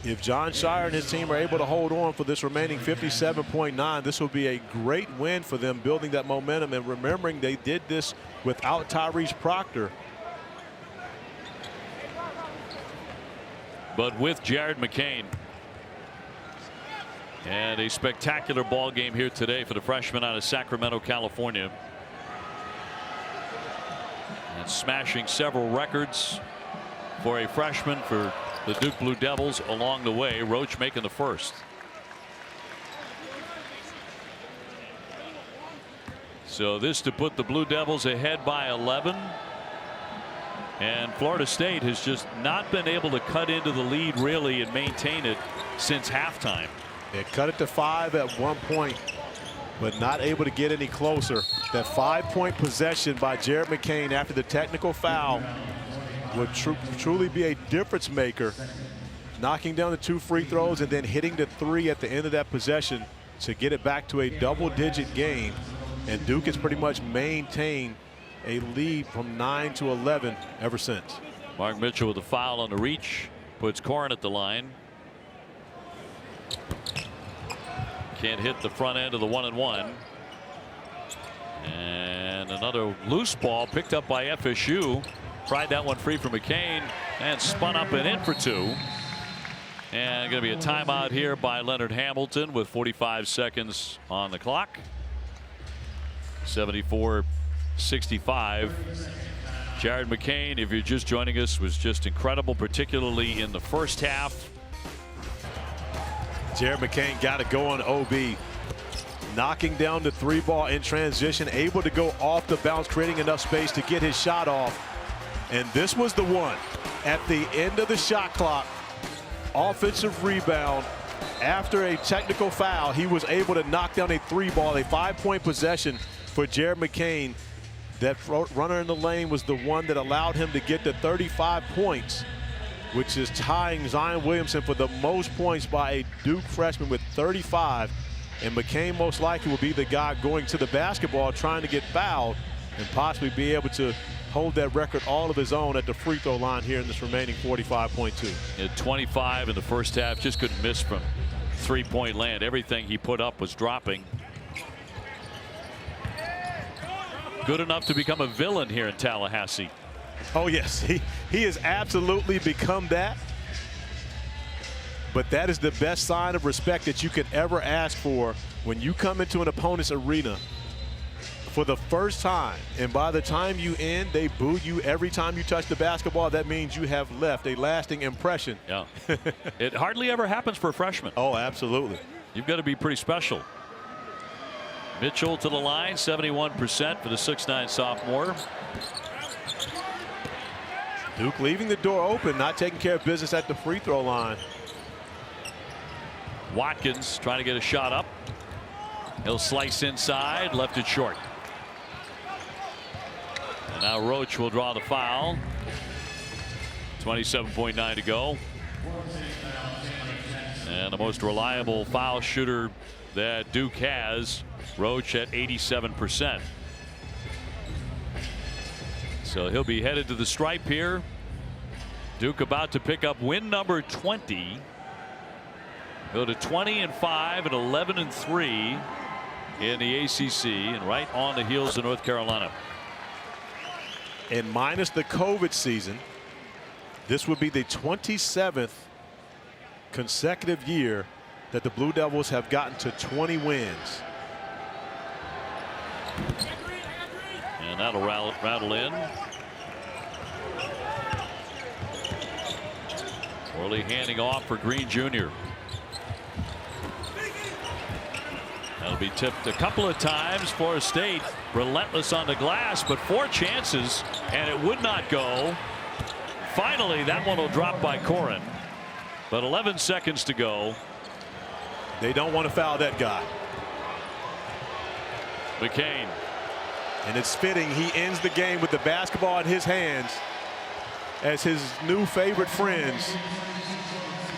if John Shire and his team are able to hold on for this remaining 57.9, this will be a great win for them, building that momentum. And remembering they did this without Tyrese Proctor. But with Jared McCain. And a spectacular ball game here today for the freshman out of Sacramento, California. And smashing several records for a freshman for the Duke Blue Devils along the way. Roach making the first. So this to put the Blue Devils ahead by 11. And Florida State has just not been able to cut into the lead really and maintain it since halftime. They cut it to 5 at one point, but not able to get any closer. That 5-point possession by Jared McCain after the technical foul would truly be a difference maker, knocking down the 2 free throws and then hitting the 3 at the end of that possession to get it back to a double-digit game. And Duke has pretty much maintained a lead from 9 to 11 ever since. Mark Mitchell with a foul on the reach, puts Corrin at the line. Can't hit the front end of the 1-and-1. And another loose ball picked up by FSU. Tried that one free from McCain and spun up and in for 2. And going to be a timeout here by Leonard Hamilton with 45 seconds on the clock. 74-65. Jared McCain, if you're just joining us, was just incredible, particularly in the first half. Jared McCain got to go on OB. Knocking down the 3-ball in transition, able to go off the bounce, creating enough space to get his shot off. And this was the one at the end of the shot clock. Offensive rebound. After a technical foul, he was able to knock down a 3-ball, a 5-point possession for Jared McCain. That runner in the lane was the one that allowed him to get to 35 points, which is tying Zion Williamson for the most points by a Duke freshman with 35. And McCain most likely will be the guy going to the basketball trying to get fouled and possibly be able to hold that record all of his own at the free throw line here in this remaining 45.2. At 25 in the first half, just couldn't miss from 3-point land. Everything he put up was dropping. Good enough to become a villain here in Tallahassee. Oh yes, he has absolutely become that. But that is the best sign of respect that you could ever ask for when you come into an opponent's arena for the first time, and by the time you end, they boo you every time you touch the basketball. That means you have left a lasting impression. Yeah. It hardly ever happens for a freshman. Oh, absolutely. You've got to be pretty special. Mitchell to the line, 71% for the 6'9" sophomore. Duke leaving the door open, not taking care of business at the free throw line. Watkins trying to get a shot up. He'll slice inside, left it short. And now Roach will draw the foul. 27.9 to go. And the most reliable foul shooter that Duke has, Roach at 87%. So he'll be headed to the stripe here. Duke about to pick up win number 20. Go to 20-5 and 11-3 in the ACC, and right on the heels of North Carolina. And minus the COVID season, this would be the 27th consecutive year that the Blue Devils have gotten to 20 wins. And that'll rattle in. Worley handing off for Green Jr. That'll be tipped a couple of times. Florida State relentless on the glass, but 4 chances and it would not go. Finally, that one will drop by Corrin, but 11 seconds to go. They don't want to foul that guy. McCain. And it's fitting he ends the game with the basketball in his hands as his new favorite friends,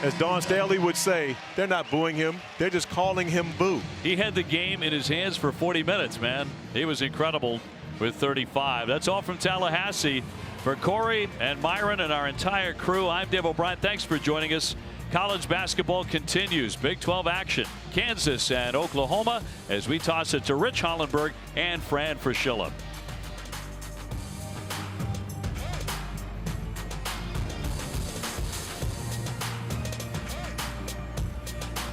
as Dawn Staley would say, they're not booing him, they're just calling him boo. He had the game in his hands for 40 minutes, man. He was incredible with 35. That's all from Tallahassee. For Corey and Myron and our entire crew, I'm Dave O'Brien. Thanks for joining us. College basketball continues. Big 12 action. Kansas and Oklahoma as we toss it to Rich Hollenberg and Fran Fraschilla.